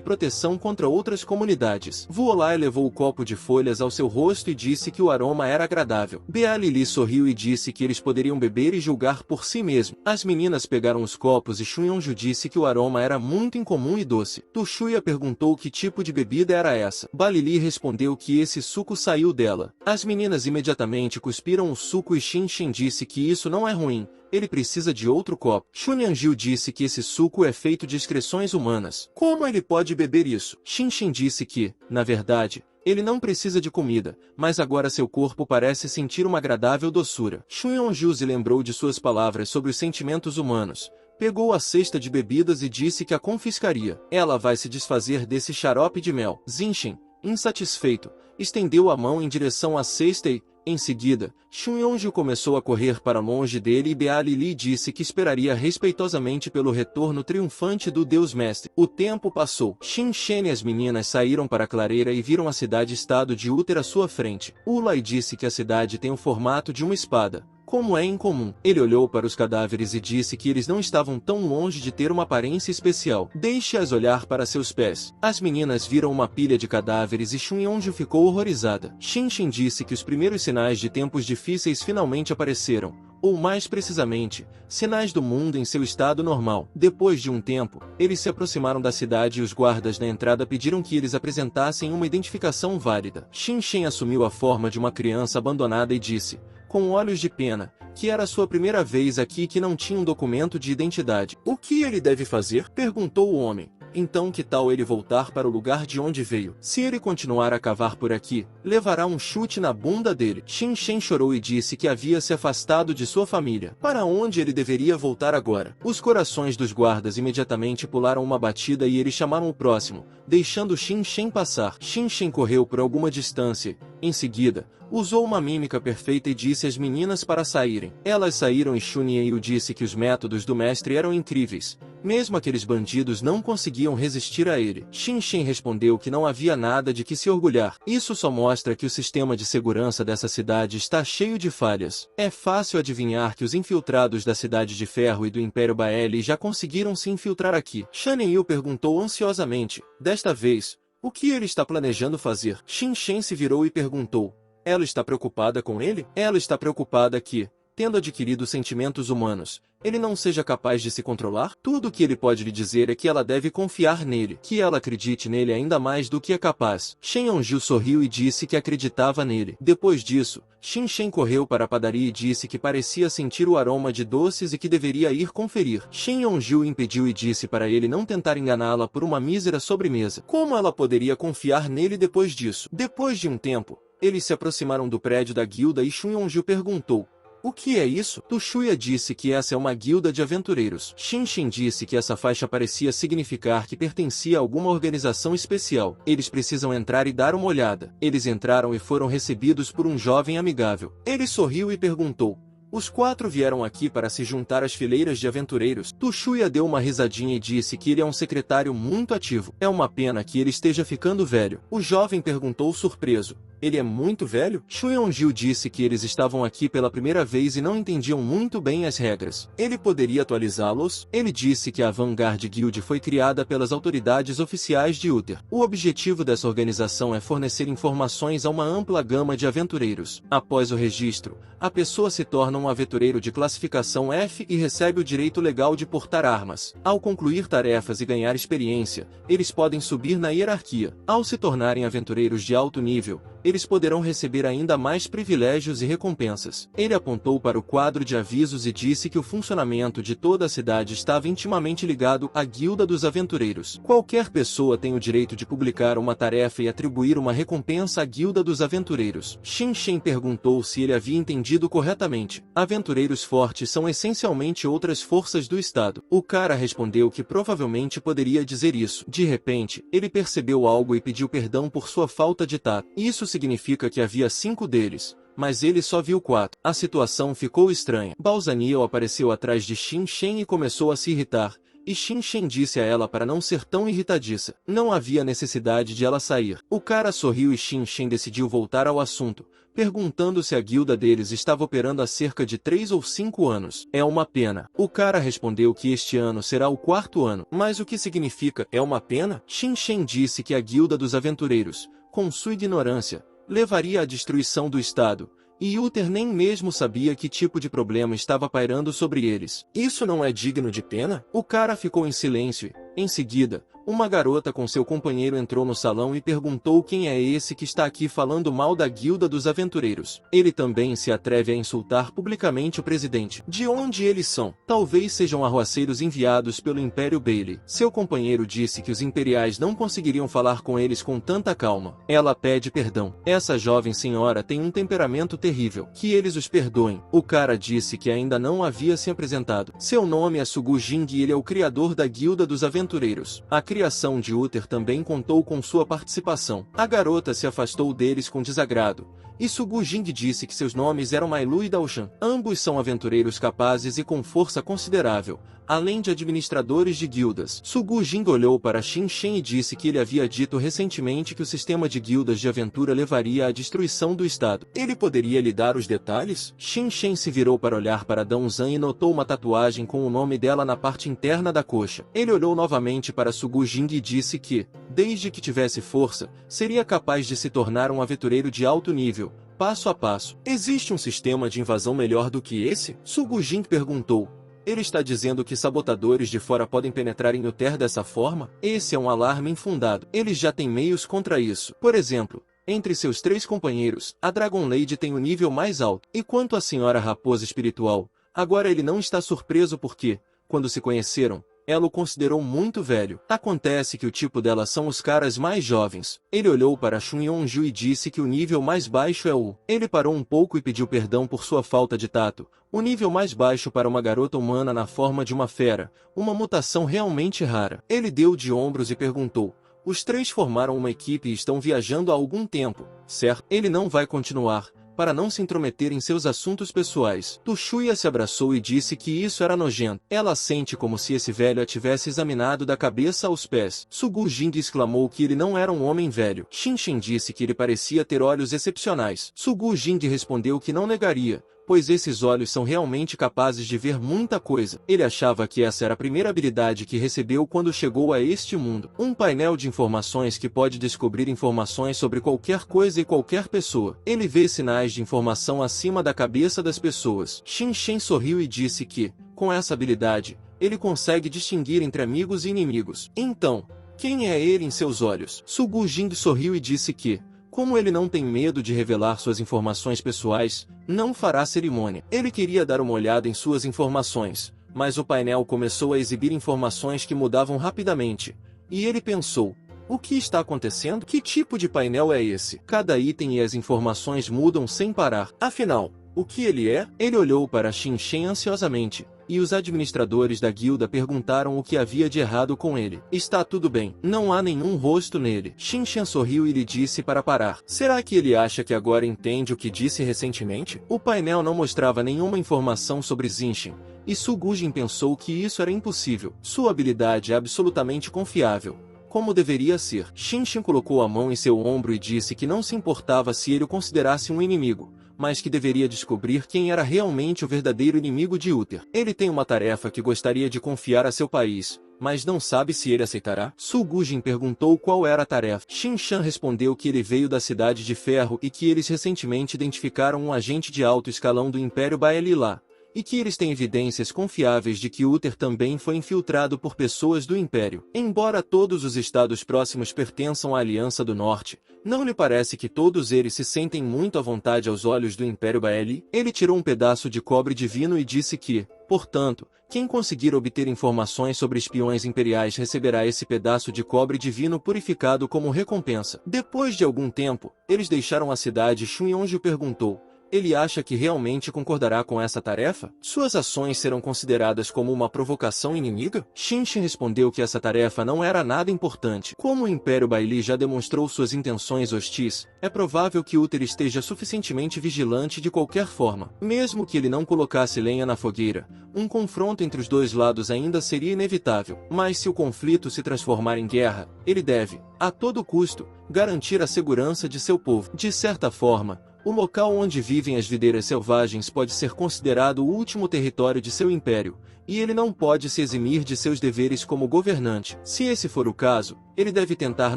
proteção contra outras comunidades. Vuolai levou o copo de folhas ao seu rosto e disse que o aroma era agradável. Bealili sorriu e disse que eles poderiam beber e julgar por si mesmo. As meninas pegaram os copos e Shun Yonju disse que o aroma era muito incomum e doce. Tu Shuya perguntou que tipo de bebida era essa. Balili respondeu que esse suco saiu dela. As meninas imediatamente cuspiram o suco e Xin Xin disse que isso não é ruim, ele precisa de outro copo. Xunyangil disse que esse suco é feito de excreções humanas. Como ele pode beber isso? Xin Xin disse que, na verdade, ele não precisa de comida, mas agora seu corpo parece sentir uma agradável doçura. Xunyangil se lembrou de suas palavras sobre os sentimentos humanos. Pegou a cesta de bebidas e disse que a confiscaria. Ela vai se desfazer desse xarope de mel. Zinshin, insatisfeito, estendeu a mão em direção à cesta e, em seguida, Shun Yonju começou a correr para longe dele e Bealili disse que esperaria respeitosamente pelo retorno triunfante do Deus Mestre. O tempo passou. Xin Shen e as meninas saíram para a clareira e viram a cidade-estado de Uther à sua frente. Ulai disse que a cidade tem o formato de uma espada, como é incomum. Ele olhou para os cadáveres e disse que eles não estavam tão longe de ter uma aparência especial. Deixe-as olhar para seus pés. As meninas viram uma pilha de cadáveres e Shun Yonju ficou horrorizada. Xin Xin disse que os primeiros sinais de tempos difíceis finalmente apareceram, ou mais precisamente, sinais do mundo em seu estado normal. Depois de um tempo, eles se aproximaram da cidade e os guardas na entrada pediram que eles apresentassem uma identificação válida. Xin Xin assumiu a forma de uma criança abandonada e disse, com olhos de pena, que era sua primeira vez aqui e que não tinha um documento de identidade. O que ele deve fazer? Perguntou o homem. Então que tal ele voltar para o lugar de onde veio? Se ele continuar a cavar por aqui, levará um chute na bunda dele. Xin Shen chorou e disse que havia se afastado de sua família. Para onde ele deveria voltar agora? Os corações dos guardas imediatamente pularam uma batida e eles chamaram o próximo, deixando Xin Shen passar. Xin Shen correu por alguma distância. Em seguida, usou uma mímica perfeita e disse às meninas para saírem. Elas saíram e Shun Yeo disse que os métodos do mestre eram incríveis. Mesmo aqueles bandidos não conseguiam resistir a ele. Xin Shen respondeu que não havia nada de que se orgulhar. Isso só mostra que o sistema de segurança dessa cidade está cheio de falhas. É fácil adivinhar que os infiltrados da Cidade de Ferro e do Império Baeli já conseguiram se infiltrar aqui. Shan Yu perguntou ansiosamente. Desta vez, o que ele está planejando fazer? Xin Shen se virou e perguntou. Ela está preocupada com ele? Ela está preocupada que, tendo adquirido sentimentos humanos, ele não seja capaz de se controlar? Tudo o que ele pode lhe dizer é que ela deve confiar nele, que ela acredite nele ainda mais do que é capaz. Shen Yonju sorriu e disse que acreditava nele. Depois disso, Xin Shen correu para a padaria e disse que parecia sentir o aroma de doces e que deveria ir conferir. Shen Yonju impediu e disse para ele não tentar enganá-la por uma mísera sobremesa. Como ela poderia confiar nele depois disso? Depois de um tempo, eles se aproximaram do prédio da guilda e Shun Yonju perguntou. O que é isso? Tu Shuya disse que essa é uma guilda de aventureiros. Xin Xin disse que essa faixa parecia significar que pertencia a alguma organização especial. Eles precisam entrar e dar uma olhada. Eles entraram e foram recebidos por um jovem amigável. Ele sorriu e perguntou. Os quatro vieram aqui para se juntar às fileiras de aventureiros. Tu Shuya deu uma risadinha e disse que ele é um secretário muito ativo. É uma pena que ele esteja ficando velho. O jovem perguntou surpreso. Ele é muito velho? Shun Yonju disse que eles estavam aqui pela primeira vez e não entendiam muito bem as regras. Ele poderia atualizá-los? Ele disse que a Vanguard Guild foi criada pelas autoridades oficiais de Uther. O objetivo dessa organização é fornecer informações a uma ampla gama de aventureiros. Após o registro, a pessoa se torna um aventureiro de classificação F e recebe o direito legal de portar armas. Ao concluir tarefas e ganhar experiência, eles podem subir na hierarquia. Ao se tornarem aventureiros de alto nível, eles poderão receber ainda mais privilégios e recompensas. Ele apontou para o quadro de avisos e disse que o funcionamento de toda a cidade estava intimamente ligado à Guilda dos Aventureiros. Qualquer pessoa tem o direito de publicar uma tarefa e atribuir uma recompensa à Guilda dos Aventureiros. Xin Shen perguntou se ele havia entendido corretamente. Aventureiros fortes são essencialmente outras forças do Estado. O cara respondeu que provavelmente poderia dizer isso. De repente, ele percebeu algo e pediu perdão por sua falta de tato. Isso significa que havia 5 deles, mas ele só viu 4. A situação ficou estranha. Balzaniel apareceu atrás de Xin Shen e começou a se irritar, e Xin Shen disse a ela para não ser tão irritadiça. Não havia necessidade de ela sair. O cara sorriu e Xin Shen decidiu voltar ao assunto, perguntando se a guilda deles estava operando há cerca de 3 ou 5 anos. É uma pena. O cara respondeu que este ano será o 4º ano. Mas o que significa é uma pena? Xin Shen disse que a guilda dos aventureiros, com sua ignorância, levaria à destruição do Estado, e Uther nem mesmo sabia que tipo de problema estava pairando sobre eles. Isso não é digno de pena? O cara ficou em silêncio e, em seguida, uma garota com seu companheiro entrou no salão e perguntou quem é esse que está aqui falando mal da Guilda dos Aventureiros. Ele também se atreve a insultar publicamente o presidente. De onde eles são? Talvez sejam arruaceiros enviados pelo Império Bailey. Seu companheiro disse que os imperiais não conseguiriam falar com eles com tanta calma. Ela pede perdão. Essa jovem senhora tem um temperamento terrível. Que eles os perdoem. O cara disse que ainda não havia se apresentado. Seu nome é Sugu Jing e ele é o criador da Guilda dos Aventureiros. A criação de Uther também contou com sua participação. A garota se afastou deles com desagrado, e Sugu Jing disse que seus nomes eram Mailu e Daoshan. Ambos são aventureiros capazes e com força considerável, além de administradores de guildas. Sugu Jing olhou para Xin Shen e disse que ele havia dito recentemente que o sistema de guildas de aventura levaria à destruição do Estado. Ele poderia lhe dar os detalhes? Xin Shen se virou para olhar para Daozhan e notou uma tatuagem com o nome dela na parte interna da coxa. Ele olhou novamente para Sugu Jing e disse que, desde que tivesse força, seria capaz de se tornar um aventureiro de alto nível, passo a passo. Existe um sistema de invasão melhor do que esse? Sugu Jing perguntou. Ele está dizendo que sabotadores de fora podem penetrar em Uther dessa forma? Esse é um alarme infundado. Eles já têm meios contra isso. Por exemplo, entre seus 3 companheiros, a Dragon Lady tem o nível mais alto. E quanto à Senhora Raposa Espiritual, agora ele não está surpreso porque, quando se conheceram, ela o considerou muito velho. Acontece que o tipo dela são os caras mais jovens. Ele olhou para Shun Yonju e disse que o nível mais baixo é o... Ele parou um pouco e pediu perdão por sua falta de tato. O nível mais baixo para uma garota humana na forma de uma fera, uma mutação realmente rara. Ele deu de ombros e perguntou. Os 3 formaram uma equipe e estão viajando há algum tempo, certo? Ele não vai continuar, para não se intrometer em seus assuntos pessoais. Tushuya se abraçou e disse que isso era nojento. Ela sente como se esse velho a tivesse examinado da cabeça aos pés. Sugu Jing exclamou que ele não era um homem velho. Xin Shen disse que ele parecia ter olhos excepcionais. Sugu Jing respondeu que não negaria, pois esses olhos são realmente capazes de ver muita coisa. Ele achava que essa era a primeira habilidade que recebeu quando chegou a este mundo. Um painel de informações que pode descobrir informações sobre qualquer coisa e qualquer pessoa. Ele vê sinais de informação acima da cabeça das pessoas. Xin Shen sorriu e disse que, com essa habilidade, ele consegue distinguir entre amigos e inimigos. Então, quem é ele em seus olhos? Sugu Jing sorriu e disse que, como ele não tem medo de revelar suas informações pessoais, não fará cerimônia. Ele queria dar uma olhada em suas informações, mas o painel começou a exibir informações que mudavam rapidamente, e ele pensou, o que está acontecendo? Que tipo de painel é esse? Cada item e as informações mudam sem parar. Afinal, o que ele é? Ele olhou para Xin Shen ansiosamente, e os administradores da guilda perguntaram o que havia de errado com ele. Está tudo bem, não há nenhum rosto nele. Xin Shen sorriu e lhe disse para parar. Será que ele acha que agora entende o que disse recentemente? O painel não mostrava nenhuma informação sobre Zinshin, e Sugu Jing pensou que isso era impossível. Sua habilidade é absolutamente confiável, como deveria ser. Xin Shen colocou a mão em seu ombro e disse que não se importava se ele o considerasse um inimigo, mas que deveria descobrir quem era realmente o verdadeiro inimigo de Uther. Ele tem uma tarefa que gostaria de confiar a seu país, mas não sabe se ele aceitará. Sugu Jing perguntou qual era a tarefa. Xin Shan respondeu que ele veio da Cidade de Ferro e que eles recentemente identificaram um agente de alto escalão do Império Bael'i lá, e que eles têm evidências confiáveis de que Uther também foi infiltrado por pessoas do Império. Embora todos os estados próximos pertençam à Aliança do Norte, não lhe parece que todos eles se sentem muito à vontade aos olhos do Império Baeli? Ele tirou um pedaço de cobre divino e disse que, portanto, quem conseguir obter informações sobre espiões imperiais receberá esse pedaço de cobre divino purificado como recompensa. Depois de algum tempo, eles deixaram a cidade e Xunyonju perguntou: ele acha que realmente concordará com essa tarefa? Suas ações serão consideradas como uma provocação inimiga? Shinshin respondeu que essa tarefa não era nada importante. Como o Império Baili já demonstrou suas intenções hostis, é provável que Uther esteja suficientemente vigilante de qualquer forma. Mesmo que ele não colocasse lenha na fogueira, um confronto entre os dois lados ainda seria inevitável. Mas se o conflito se transformar em guerra, ele deve, a todo custo, garantir a segurança de seu povo. De certa forma, o local onde vivem as videiras selvagens pode ser considerado o último território de seu império, e ele não pode se eximir de seus deveres como governante. Se esse for o caso, ele deve tentar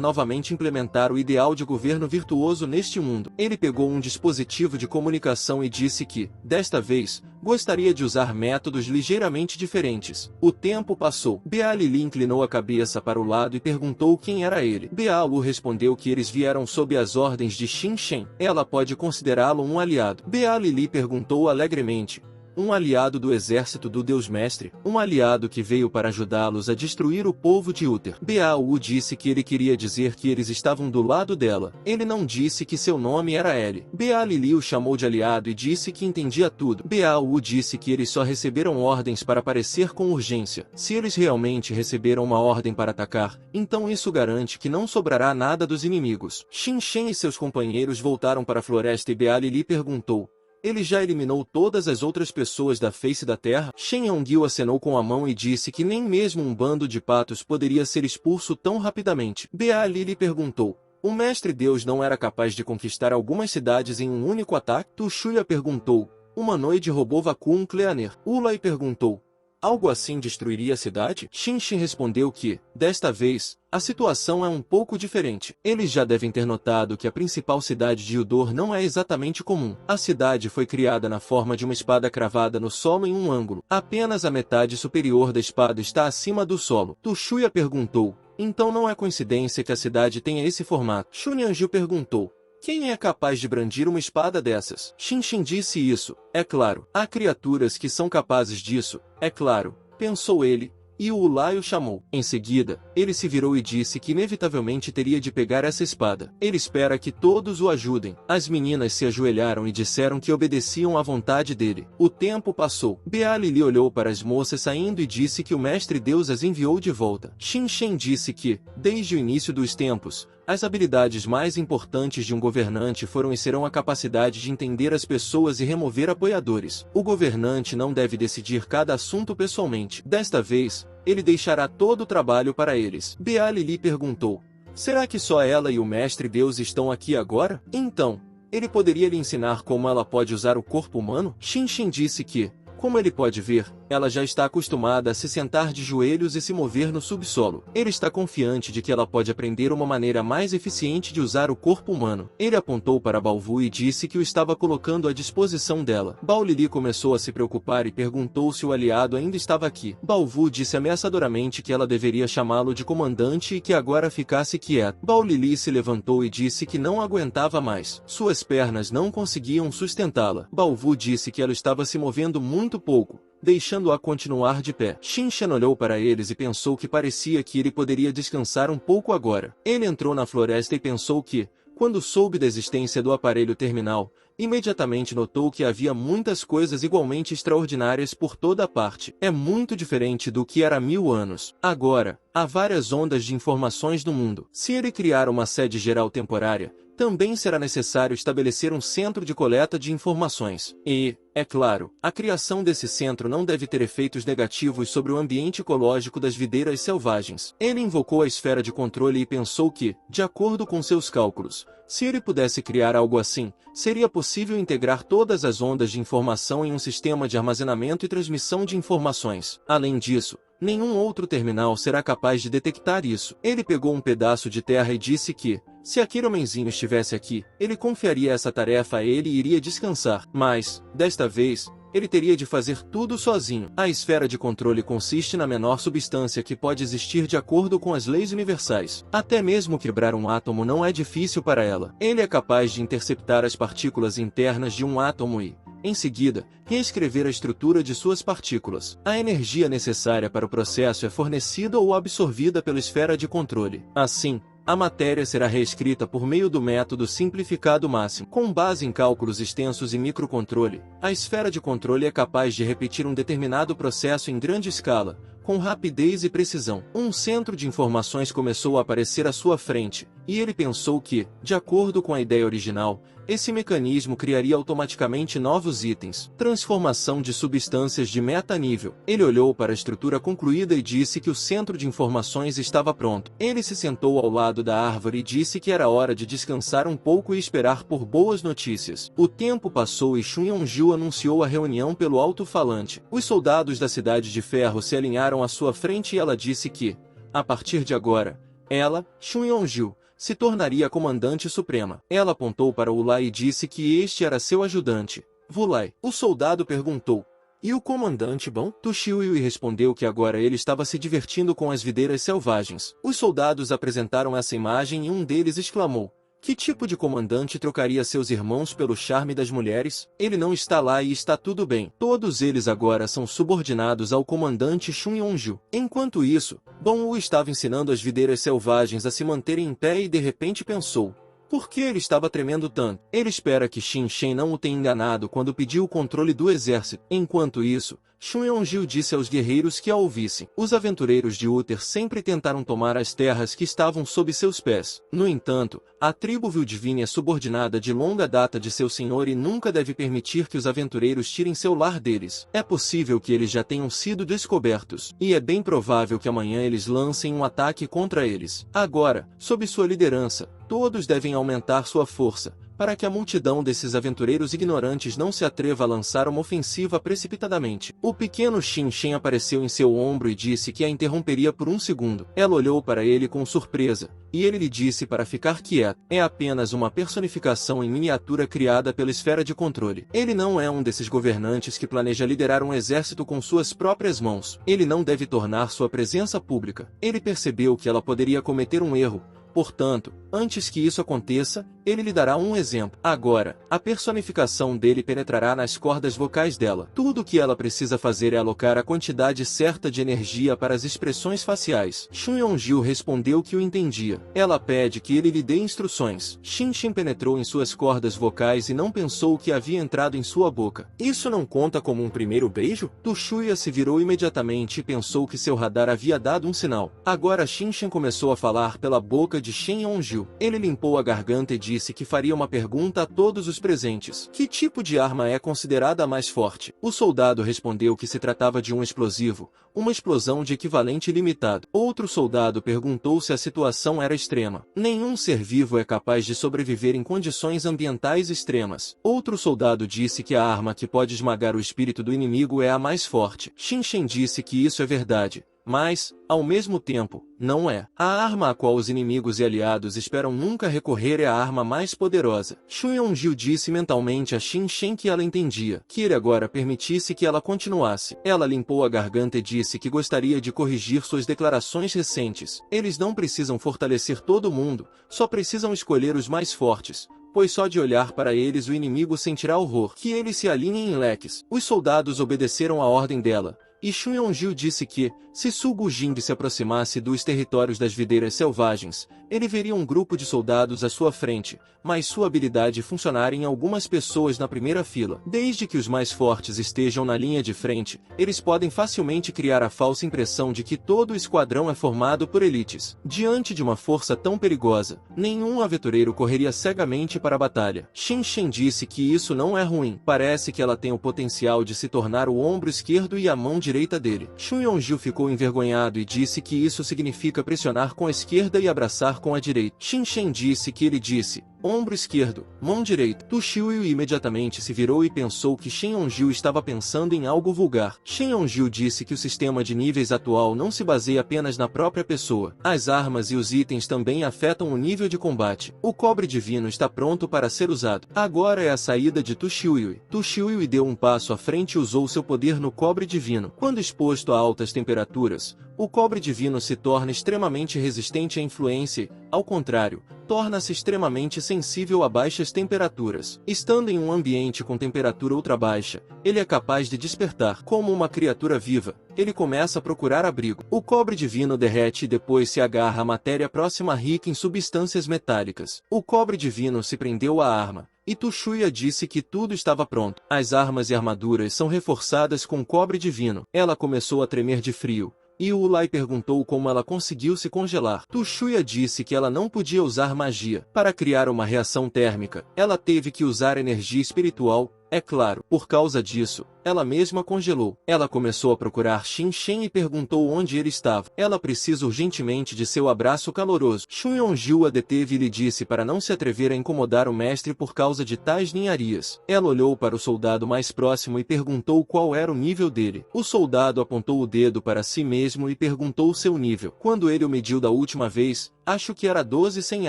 novamente implementar o ideal de governo virtuoso neste mundo. Ele pegou um dispositivo de comunicação e disse que, desta vez, gostaria de usar métodos ligeiramente diferentes. O tempo passou. Bealili inclinou a cabeça para o lado e perguntou quem era ele. Bealu respondeu que eles vieram sob as ordens de Xin Shen. Ela pode considerá-lo um aliado. Bealili perguntou alegremente: um aliado do exército do Deus Mestre, um aliado que veio para ajudá-los a destruir o povo de Uther. Bealu disse que ele queria dizer que eles estavam do lado dela. Ele não disse que seu nome era Ellie. Bealili o chamou de aliado e disse que entendia tudo. Bealu disse que eles só receberam ordens para aparecer com urgência. Se eles realmente receberam uma ordem para atacar, então isso garante que não sobrará nada dos inimigos. Xin Shen e seus companheiros voltaram para a floresta e Bealili perguntou: ele já eliminou todas as outras pessoas da face da terra? Shen Yonggyu acenou com a mão e disse que nem mesmo um bando de patos poderia ser expulso tão rapidamente. Bealili perguntou: o Mestre Deus não era capaz de conquistar algumas cidades em um único ataque? Tushuya perguntou: humanoide robô Vacuum Cleaner. Ulai perguntou: algo assim destruiria a cidade? Shinshin respondeu que, desta vez, a situação é um pouco diferente. Eles já devem ter notado que a principal cidade de Udor não é exatamente comum. A cidade foi criada na forma de uma espada cravada no solo em um ângulo. Apenas a metade superior da espada está acima do solo. Tushuya perguntou: então não é coincidência que a cidade tenha esse formato? Shunyanju perguntou: quem é capaz de brandir uma espada dessas? Shinshin disse isso. É claro. Há criaturas que são capazes disso, é claro, pensou ele, e o Ulai o chamou. Em seguida, ele se virou e disse que inevitavelmente teria de pegar essa espada. Ele espera que todos o ajudem. As meninas se ajoelharam e disseram que obedeciam à vontade dele. O tempo passou. Bealili olhou para as moças saindo e disse que o Mestre Deus as enviou de volta. Xin Shen disse que, desde o início dos tempos, as habilidades mais importantes de um governante foram e serão a capacidade de entender as pessoas e remover apoiadores. O governante não deve decidir cada assunto pessoalmente. Desta vez, ele deixará todo o trabalho para eles. Bealili perguntou: será que só ela e o Mestre Deus estão aqui agora? Então, ele poderia lhe ensinar como ela pode usar o corpo humano? Shinshin disse que, como ele pode ver, ela já está acostumada a se sentar de joelhos e se mover no subsolo. Ele está confiante de que ela pode aprender uma maneira mais eficiente de usar o corpo humano. Ele apontou para Baovu e disse que o estava colocando à disposição dela. Baolili começou a se preocupar e perguntou se o aliado ainda estava aqui. Baovu disse ameaçadoramente que ela deveria chamá-lo de comandante e que agora ficasse quieto. Baolili se levantou e disse que não aguentava mais. Suas pernas não conseguiam sustentá-la. Baovu disse que ela estava se movendo muito pouco, deixando-a continuar de pé. Shinshin olhou para eles e pensou que parecia que ele poderia descansar um pouco agora. Ele entrou na floresta e pensou que, quando soube da existência do aparelho terminal, imediatamente notou que havia muitas coisas igualmente extraordinárias por toda parte. É muito diferente do que era há 1000 anos. Agora, há várias ondas de informações no mundo. Se ele criar uma sede geral temporária, também será necessário estabelecer um centro de coleta de informações. E, é claro, a criação desse centro não deve ter efeitos negativos sobre o ambiente ecológico das videiras selvagens. Ele invocou a esfera de controle e pensou que, de acordo com seus cálculos, se ele pudesse criar algo assim, seria possível integrar todas as ondas de informação em um sistema de armazenamento e transmissão de informações. Além disso, nenhum outro terminal será capaz de detectar isso. Ele pegou um pedaço de terra e disse que, se aquele homenzinho estivesse aqui, ele confiaria essa tarefa a ele e iria descansar. Mas, desta vez, ele teria de fazer tudo sozinho. A esfera de controle consiste na menor substância que pode existir de acordo com as leis universais. Até mesmo quebrar um átomo não é difícil para ela. Ele é capaz de interceptar as partículas internas de um átomo e, em seguida, reescrever a estrutura de suas partículas. A energia necessária para o processo é fornecida ou absorvida pela esfera de controle. Assim, a matéria será reescrita por meio do método simplificado máximo. Com base em cálculos extensos e microcontrole, a esfera de controle é capaz de repetir um determinado processo em grande escala, com rapidez e precisão. Um centro de informações começou a aparecer à sua frente, e ele pensou que, de acordo com a ideia original, esse mecanismo criaria automaticamente novos itens. Transformação de substâncias de metanível. Ele olhou para a estrutura concluída e disse que o centro de informações estava pronto. Ele se sentou ao lado da árvore e disse que era hora de descansar um pouco e esperar por boas notícias. O tempo passou e Shun Yong-ju anunciou a reunião pelo alto-falante. Os soldados da Cidade de Ferro se alinharam à sua frente e ela disse que, a partir de agora, ela, Shun Yong-ju, se tornaria a comandante suprema. Ela apontou para Wulai e disse que este era seu ajudante, Wulai. O soldado perguntou: "E o comandante bom?" Tu Xiuyui respondeu que agora ele estava se divertindo com as videiras selvagens. Os soldados apresentaram essa imagem e um deles exclamou: "Que tipo de comandante trocaria seus irmãos pelo charme das mulheres? Ele não está lá e está tudo bem." Todos eles agora são subordinados ao comandante Shun Yong-ju. Enquanto isso, Dong-Wu estava ensinando as videiras selvagens a se manterem em pé e de repente pensou: por que ele estava tremendo tanto? Ele espera que Xin Shen não o tenha enganado quando pediu o controle do exército. Enquanto isso, Shun Yong-ju disse aos guerreiros que a ouvissem. Os aventureiros de Uther sempre tentaram tomar as terras que estavam sob seus pés. No entanto, a tribo Vildivine é subordinada de longa data de seu senhor e nunca deve permitir que os aventureiros tirem seu lar deles. É possível que eles já tenham sido descobertos, e é bem provável que amanhã eles lancem um ataque contra eles. Agora, sob sua liderança, todos devem aumentar sua força, para que a multidão desses aventureiros ignorantes não se atreva a lançar uma ofensiva precipitadamente. O pequeno Xin Shen apareceu em seu ombro e disse que a interromperia por um segundo. Ela olhou para ele com surpresa, e ele lhe disse para ficar quieto. É apenas uma personificação em miniatura criada pela esfera de controle. Ele não é um desses governantes que planeja liderar um exército com suas próprias mãos. Ele não deve tornar sua presença pública. Ele percebeu que ela poderia cometer um erro. Portanto, antes que isso aconteça, ele lhe dará um exemplo. Agora, a personificação dele penetrará nas cordas vocais dela. Tudo o que ela precisa fazer é alocar a quantidade certa de energia para as expressões faciais. Shun Yong-ju respondeu que o entendia. Ela pede que ele lhe dê instruções. Xin Shen penetrou em suas cordas vocais e não pensou que havia entrado em sua boca. Isso não conta como um primeiro beijo? Tu Shuya se virou imediatamente e pensou que seu radar havia dado um sinal. Agora Xin Shen começou a falar pela boca de Shen Yong-ju. Ele limpou a garganta e disse que faria uma pergunta a todos os presentes. Que tipo de arma é considerada a mais forte? O soldado respondeu que se tratava de um explosivo, uma explosão de equivalente limitado. Outro soldado perguntou se a situação era extrema. Nenhum ser vivo é capaz de sobreviver em condições ambientais extremas. Outro soldado disse que a arma que pode esmagar o espírito do inimigo é a mais forte. Xin Shen disse que isso é verdade, mas, ao mesmo tempo, não é. A arma a qual os inimigos e aliados esperam nunca recorrer é a arma mais poderosa. Shun Yong-ju disse mentalmente a Xin Shen que ela entendia, que ele agora permitisse que ela continuasse. Ela limpou a garganta e disse que gostaria de corrigir suas declarações recentes. Eles não precisam fortalecer todo mundo, só precisam escolher os mais fortes, pois só de olhar para eles o inimigo sentirá horror. Que eles se alinhem em leques. Os soldados obedeceram à ordem dela. E Shun Yong-ju disse que, se Su Gujing se aproximasse dos territórios das videiras selvagens, ele veria um grupo de soldados à sua frente, mas sua habilidade funcionar em algumas pessoas na primeira fila. Desde que os mais fortes estejam na linha de frente, eles podem facilmente criar a falsa impressão de que todo o esquadrão é formado por elites. Diante de uma força tão perigosa, nenhum aventureiro correria cegamente para a batalha. Xin Shen disse que isso não é ruim. Parece que ela tem o potencial de se tornar o ombro esquerdo e a mão direita dele. Shun Yong-ju ficou envergonhado e disse que isso significa pressionar com a esquerda e abraçar com a direita. Xin Shen disse que ele disse: ombro esquerdo, mão direita. Tu Xiuyu imediatamente se virou e pensou que Shen Yongjiu estava pensando em algo vulgar. Shen Yongjiu disse que o sistema de níveis atual não se baseia apenas na própria pessoa. As armas e os itens também afetam o nível de combate. O cobre divino está pronto para ser usado. Agora é a saída de Tu Xiuyu. Tu Xiuyu deu um passo à frente e usou seu poder no cobre divino. Quando exposto a altas temperaturas, o cobre divino se torna extremamente resistente à influência e, ao contrário, torna-se extremamente sensível a baixas temperaturas. Estando em um ambiente com temperatura ultra baixa, ele é capaz de despertar. Como uma criatura viva, ele começa a procurar abrigo. O cobre divino derrete e depois se agarra à matéria próxima rica em substâncias metálicas. O cobre divino se prendeu à arma, e Tu Xiuyu disse que tudo estava pronto. As armas e armaduras são reforçadas com cobre divino. Ela começou a tremer de frio, e Wu Lai perguntou como ela conseguiu se congelar. Tu Xiuyu disse que ela não podia usar magia. Para criar uma reação térmica, ela teve que usar energia espiritual. É claro, por causa disso, ela mesma congelou. Ela começou a procurar Xin Shen e perguntou onde ele estava. Ela precisa urgentemente de seu abraço caloroso. Xu Yongjiu a deteve e lhe disse para não se atrever a incomodar o mestre por causa de tais ninharias. Ela olhou para o soldado mais próximo e perguntou qual era o nível dele. O soldado apontou o dedo para si mesmo e perguntou seu nível. Quando ele o mediu da última vez, acho que era 12 sem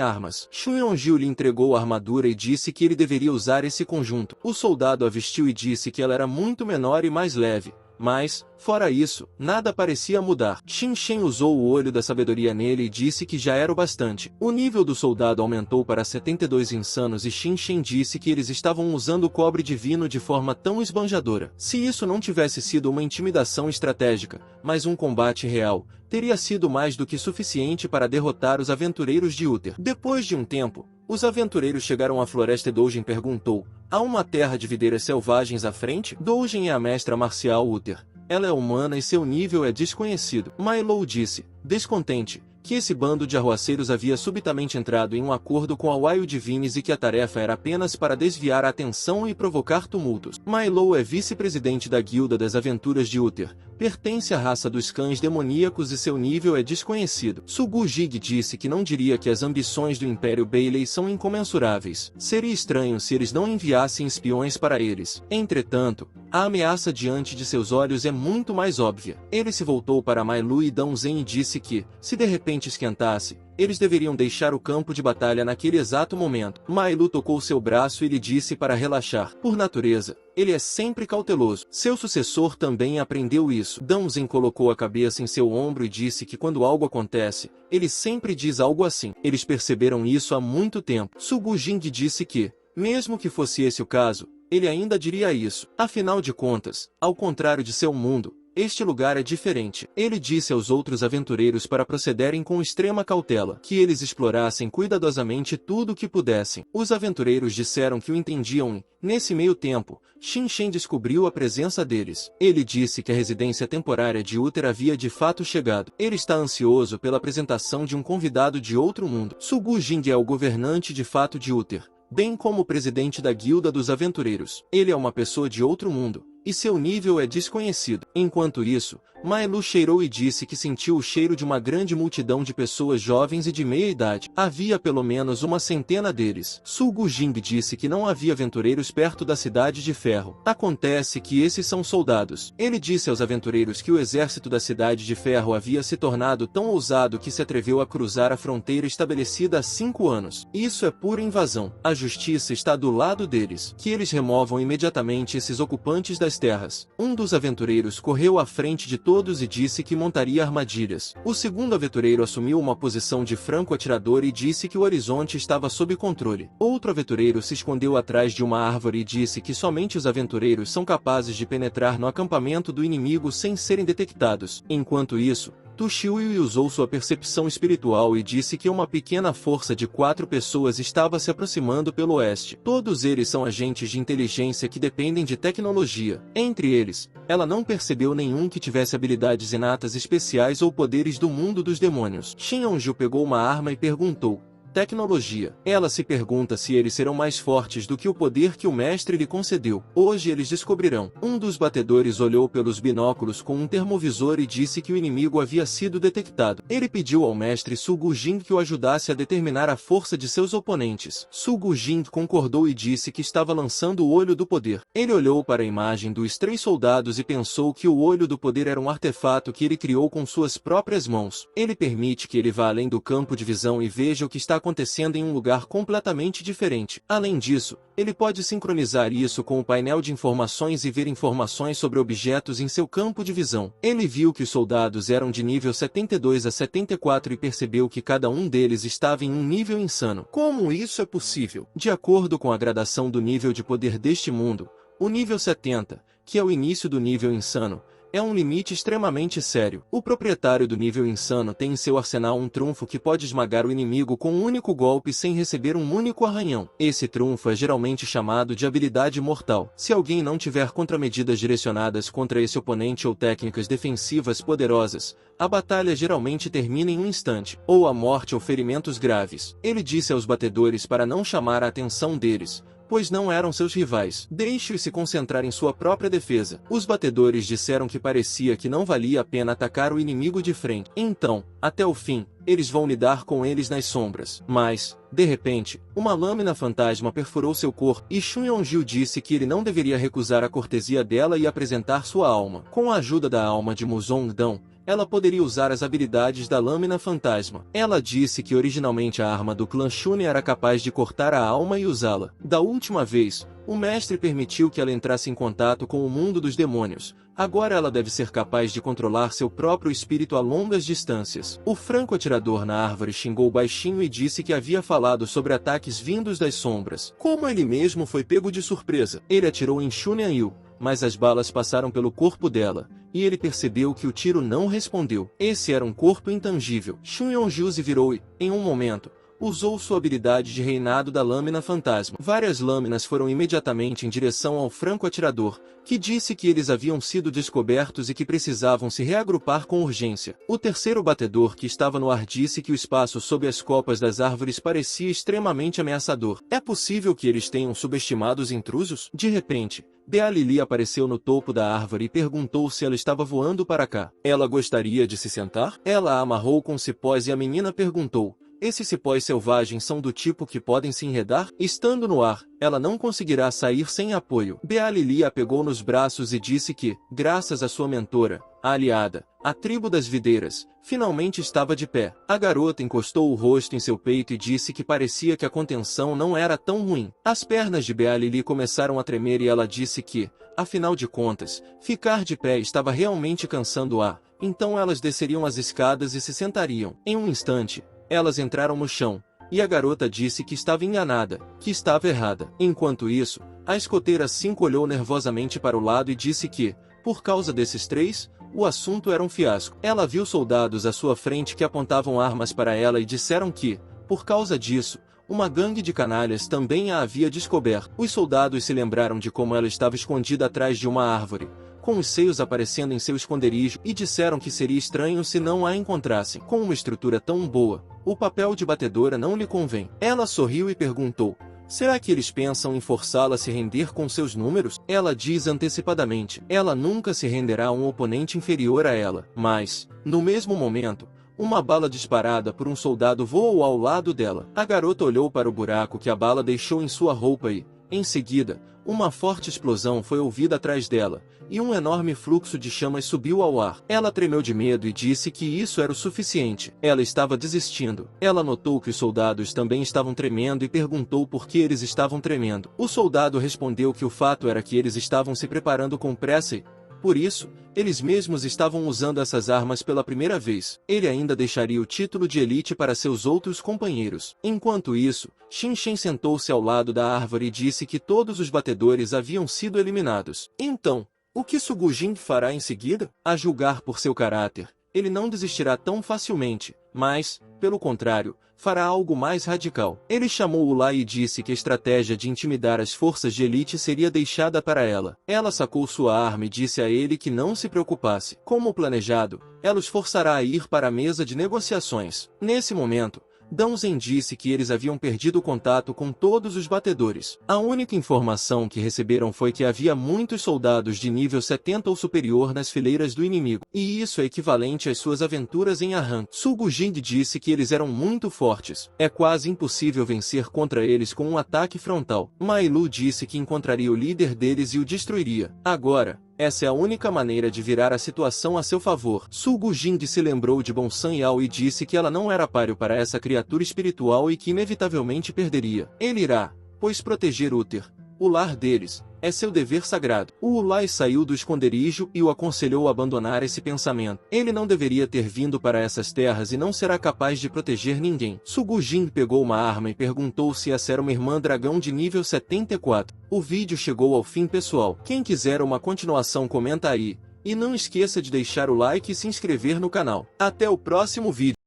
armas. Xu Yongjiu lhe entregou a armadura e disse que ele deveria usar esse conjunto. O soldado a vestiu e disse que ela era muito menor e mais leve, mas, fora isso, nada parecia mudar. Xin Shen usou o olho da sabedoria nele e disse que já era o bastante. O nível do soldado aumentou para 72 insanos e Xin Shen disse que eles estavam usando o cobre divino de forma tão esbanjadora. Se isso não tivesse sido uma intimidação estratégica, mas um combate real, teria sido mais do que suficiente para derrotar os aventureiros de Uther. Depois de um tempo, os aventureiros chegaram à floresta e Doujin perguntou: há uma terra de videiras selvagens à frente? Doujin é a mestra marcial Uther. Ela é humana e seu nível é desconhecido. Mai Lou disse, descontente, que esse bando de arruaceiros havia subitamente entrado em um acordo com a Wild Divines e que a tarefa era apenas para desviar a atenção e provocar tumultos. Mai Lou é vice-presidente da Guilda das Aventuras de Uther, pertence à raça dos cães demoníacos e seu nível é desconhecido. Sugu Jig disse que não diria que as ambições do Império Bailey são incomensuráveis. Seria estranho se eles não enviassem espiões para eles. Entretanto, a ameaça diante de seus olhos é muito mais óbvia. Ele se voltou para Mai Lu e Dão Zen e disse que, se de repente esquentasse, eles deveriam deixar o campo de batalha naquele exato momento. Mai Lu tocou seu braço e lhe disse para relaxar. Por natureza, ele é sempre cauteloso. Seu sucessor também aprendeu isso. Dão Zen colocou a cabeça em seu ombro e disse que quando algo acontece, ele sempre diz algo assim. Eles perceberam isso há muito tempo. Sugu Jing disse que, mesmo que fosse esse o caso, ele ainda diria isso. Afinal de contas, ao contrário de seu mundo, este lugar é diferente. Ele disse aos outros aventureiros para procederem com extrema cautela, que eles explorassem cuidadosamente tudo o que pudessem. Os aventureiros disseram que o entendiam e, nesse meio tempo, Xin Shen descobriu a presença deles. Ele disse que a residência temporária de Uther havia de fato chegado. Ele está ansioso pela apresentação de um convidado de outro mundo. Sugu Jing é o governante de fato de Uther, bem como o presidente da Guilda dos Aventureiros. Ele é uma pessoa de outro mundo, e seu nível é desconhecido. Enquanto isso, Mai Lu cheirou e disse que sentiu o cheiro de uma grande multidão de pessoas jovens e de meia idade. Havia pelo menos uma centena deles. Sugu Jing disse que não havia aventureiros perto da Cidade de Ferro. Acontece que esses são soldados. Ele disse aos aventureiros que o exército da Cidade de Ferro havia se tornado tão ousado que se atreveu a cruzar a fronteira estabelecida há 5 anos. Isso é pura invasão. A justiça está do lado deles. Que eles removam imediatamente esses ocupantes das terras. Um dos aventureiros correu à frente de todos e disse que montaria armadilhas. O segundo aventureiro assumiu uma posição de franco-atirador e disse que o horizonte estava sob controle. Outro aventureiro se escondeu atrás de uma árvore e disse que somente os aventureiros são capazes de penetrar no acampamento do inimigo sem serem detectados. Enquanto isso, Tu Xiuyu usou sua percepção espiritual e disse que uma pequena força de 4 pessoas estava se aproximando pelo oeste. Todos eles são agentes de inteligência que dependem de tecnologia. Entre eles, ela não percebeu nenhum que tivesse habilidades inatas especiais ou poderes do mundo dos demônios. Xin Yongjiu pegou uma arma e perguntou: tecnologia. Ela se pergunta se eles serão mais fortes do que o poder que o mestre lhe concedeu. Hoje eles descobrirão. Um dos batedores olhou pelos binóculos com um termovisor e disse que o inimigo havia sido detectado. Ele pediu ao mestre Sugu Jing que o ajudasse a determinar a força de seus oponentes. Sugu Jing concordou e disse que estava lançando o Olho do Poder. Ele olhou para a imagem dos 3 soldados e pensou que o Olho do Poder era um artefato que ele criou com suas próprias mãos. Ele permite que ele vá além do campo de visão e veja o que está acontecendo em um lugar completamente diferente. Além disso, ele pode sincronizar isso com o painel de informações e ver informações sobre objetos em seu campo de visão. Ele viu que os soldados eram de nível 72 a 74 e percebeu que cada um deles estava em um nível insano. Como isso é possível? De acordo com a gradação do nível de poder deste mundo, o nível 70, que é o início do nível insano, é um limite extremamente sério. O proprietário do nível insano tem em seu arsenal um trunfo que pode esmagar o inimigo com um único golpe sem receber um único arranhão. Esse trunfo é geralmente chamado de habilidade mortal. Se alguém não tiver contramedidas direcionadas contra esse oponente ou técnicas defensivas poderosas, a batalha geralmente termina em um instante, ou a morte ou ferimentos graves. Ele disse aos batedores para não chamar a atenção deles, pois não eram seus rivais. Deixe-os se concentrar em sua própria defesa. Os batedores disseram que parecia que não valia a pena atacar o inimigo de frente. Então, até o fim, eles vão lidar com eles nas sombras. Mas, de repente, uma lâmina fantasma perfurou seu corpo, e Shun Yonju disse que ele não deveria recusar a cortesia dela e apresentar sua alma. Com a ajuda da alma de Muzongdong, ela poderia usar as habilidades da lâmina fantasma. Ela disse que originalmente a arma do clã Shun era capaz de cortar a alma e usá-la. Da última vez, o mestre permitiu que ela entrasse em contato com o mundo dos demônios. Agora ela deve ser capaz de controlar seu próprio espírito a longas distâncias. O franco-atirador na árvore xingou baixinho e disse que havia falado sobre ataques vindos das sombras. Como ele mesmo foi pego de surpresa, ele atirou em Shun Yanyu, mas as balas passaram pelo corpo dela, e ele percebeu que o tiro não respondeu. Esse era um corpo intangível. Shun Yonju se virou e, em um momento, usou sua habilidade de reinado da lâmina fantasma. Várias lâminas foram imediatamente em direção ao franco-atirador, que disse que eles haviam sido descobertos e que precisavam se reagrupar com urgência. O terceiro batedor que estava no ar disse que o espaço sob as copas das árvores parecia extremamente ameaçador. É possível que eles tenham subestimado os intrusos? De repente, Bealili apareceu no topo da árvore e perguntou se ela estava voando para cá. Ela gostaria de se sentar? Ela a amarrou com cipós e a menina perguntou: esses cipós selvagens são do tipo que podem se enredar? Estando no ar, ela não conseguirá sair sem apoio. Bealili a pegou nos braços e disse que, graças à sua mentora, a aliada, a tribo das videiras, finalmente estava de pé. A garota encostou o rosto em seu peito e disse que parecia que a contenção não era tão ruim. As pernas de Bealili começaram a tremer e ela disse que, afinal de contas, ficar de pé estava realmente cansando-a, então elas desceriam as escadas e se sentariam. Em um instante, elas entraram no chão, e a garota disse que estava enganada, que estava errada. Enquanto isso, a escoteira 5 olhou nervosamente para o lado e disse que, por causa desses 3, o assunto era um fiasco. Ela viu soldados à sua frente que apontavam armas para ela e disseram que, por causa disso, uma gangue de canalhas também a havia descoberto. Os soldados se lembraram de como ela estava escondida atrás de uma árvore, com os seios aparecendo em seu esconderijo, e disseram que seria estranho se não a encontrassem. Com uma estrutura tão boa, o papel de batedora não lhe convém. Ela sorriu e perguntou: será que eles pensam em forçá-la a se render com seus números? Ela diz antecipadamente: ela nunca se renderá a um oponente inferior a ela. Mas, no mesmo momento, uma bala disparada por um soldado voou ao lado dela. A garota olhou para o buraco que a bala deixou em sua roupa e, em seguida, uma forte explosão foi ouvida atrás dela, e um enorme fluxo de chamas subiu ao ar. Ela tremeu de medo e disse que isso era o suficiente. Ela estava desistindo. Ela notou que os soldados também estavam tremendo e perguntou por que eles estavam tremendo. O soldado respondeu que o fato era que eles estavam se preparando com pressa e, por isso, eles mesmos estavam usando essas armas pela primeira vez. Ele ainda deixaria o título de elite para seus outros companheiros. Enquanto isso, Shin Shen sentou-se ao lado da árvore e disse que todos os batedores haviam sido eliminados. Então, o que Sugu Jing fará em seguida? A julgar por seu caráter, ele não desistirá tão facilmente, mas, pelo contrário, fará algo mais radical. Ele chamou Ula e disse que a estratégia de intimidar as forças de elite seria deixada para ela. Ela sacou sua arma e disse a ele que não se preocupasse. Como planejado, ela os forçará a ir para a mesa de negociações. Nesse momento, Dao Zhen disse que eles haviam perdido contato com todos os batedores. A única informação que receberam foi que havia muitos soldados de nível 70 ou superior nas fileiras do inimigo, e isso é equivalente às suas aventuras em Arran. Su Gujing disse que eles eram muito fortes. É quase impossível vencer contra eles com um ataque frontal. Mai Lu disse que encontraria o líder deles e o destruiria. Agora, essa é a única maneira de virar a situação a seu favor. Su Gujing se lembrou de Bongsan Yao e disse que ela não era páreo para essa criatura espiritual e que inevitavelmente perderia. Ele irá, pois proteger Uther, o lar deles, é seu dever sagrado. O Ulai saiu do esconderijo e o aconselhou a abandonar esse pensamento. Ele não deveria ter vindo para essas terras e não será capaz de proteger ninguém. Su Gujing pegou uma arma e perguntou se essa era uma irmã dragão de nível 74. O vídeo chegou ao fim, pessoal. Quem quiser uma continuação comenta aí. E não esqueça de deixar o like e se inscrever no canal. Até o próximo vídeo.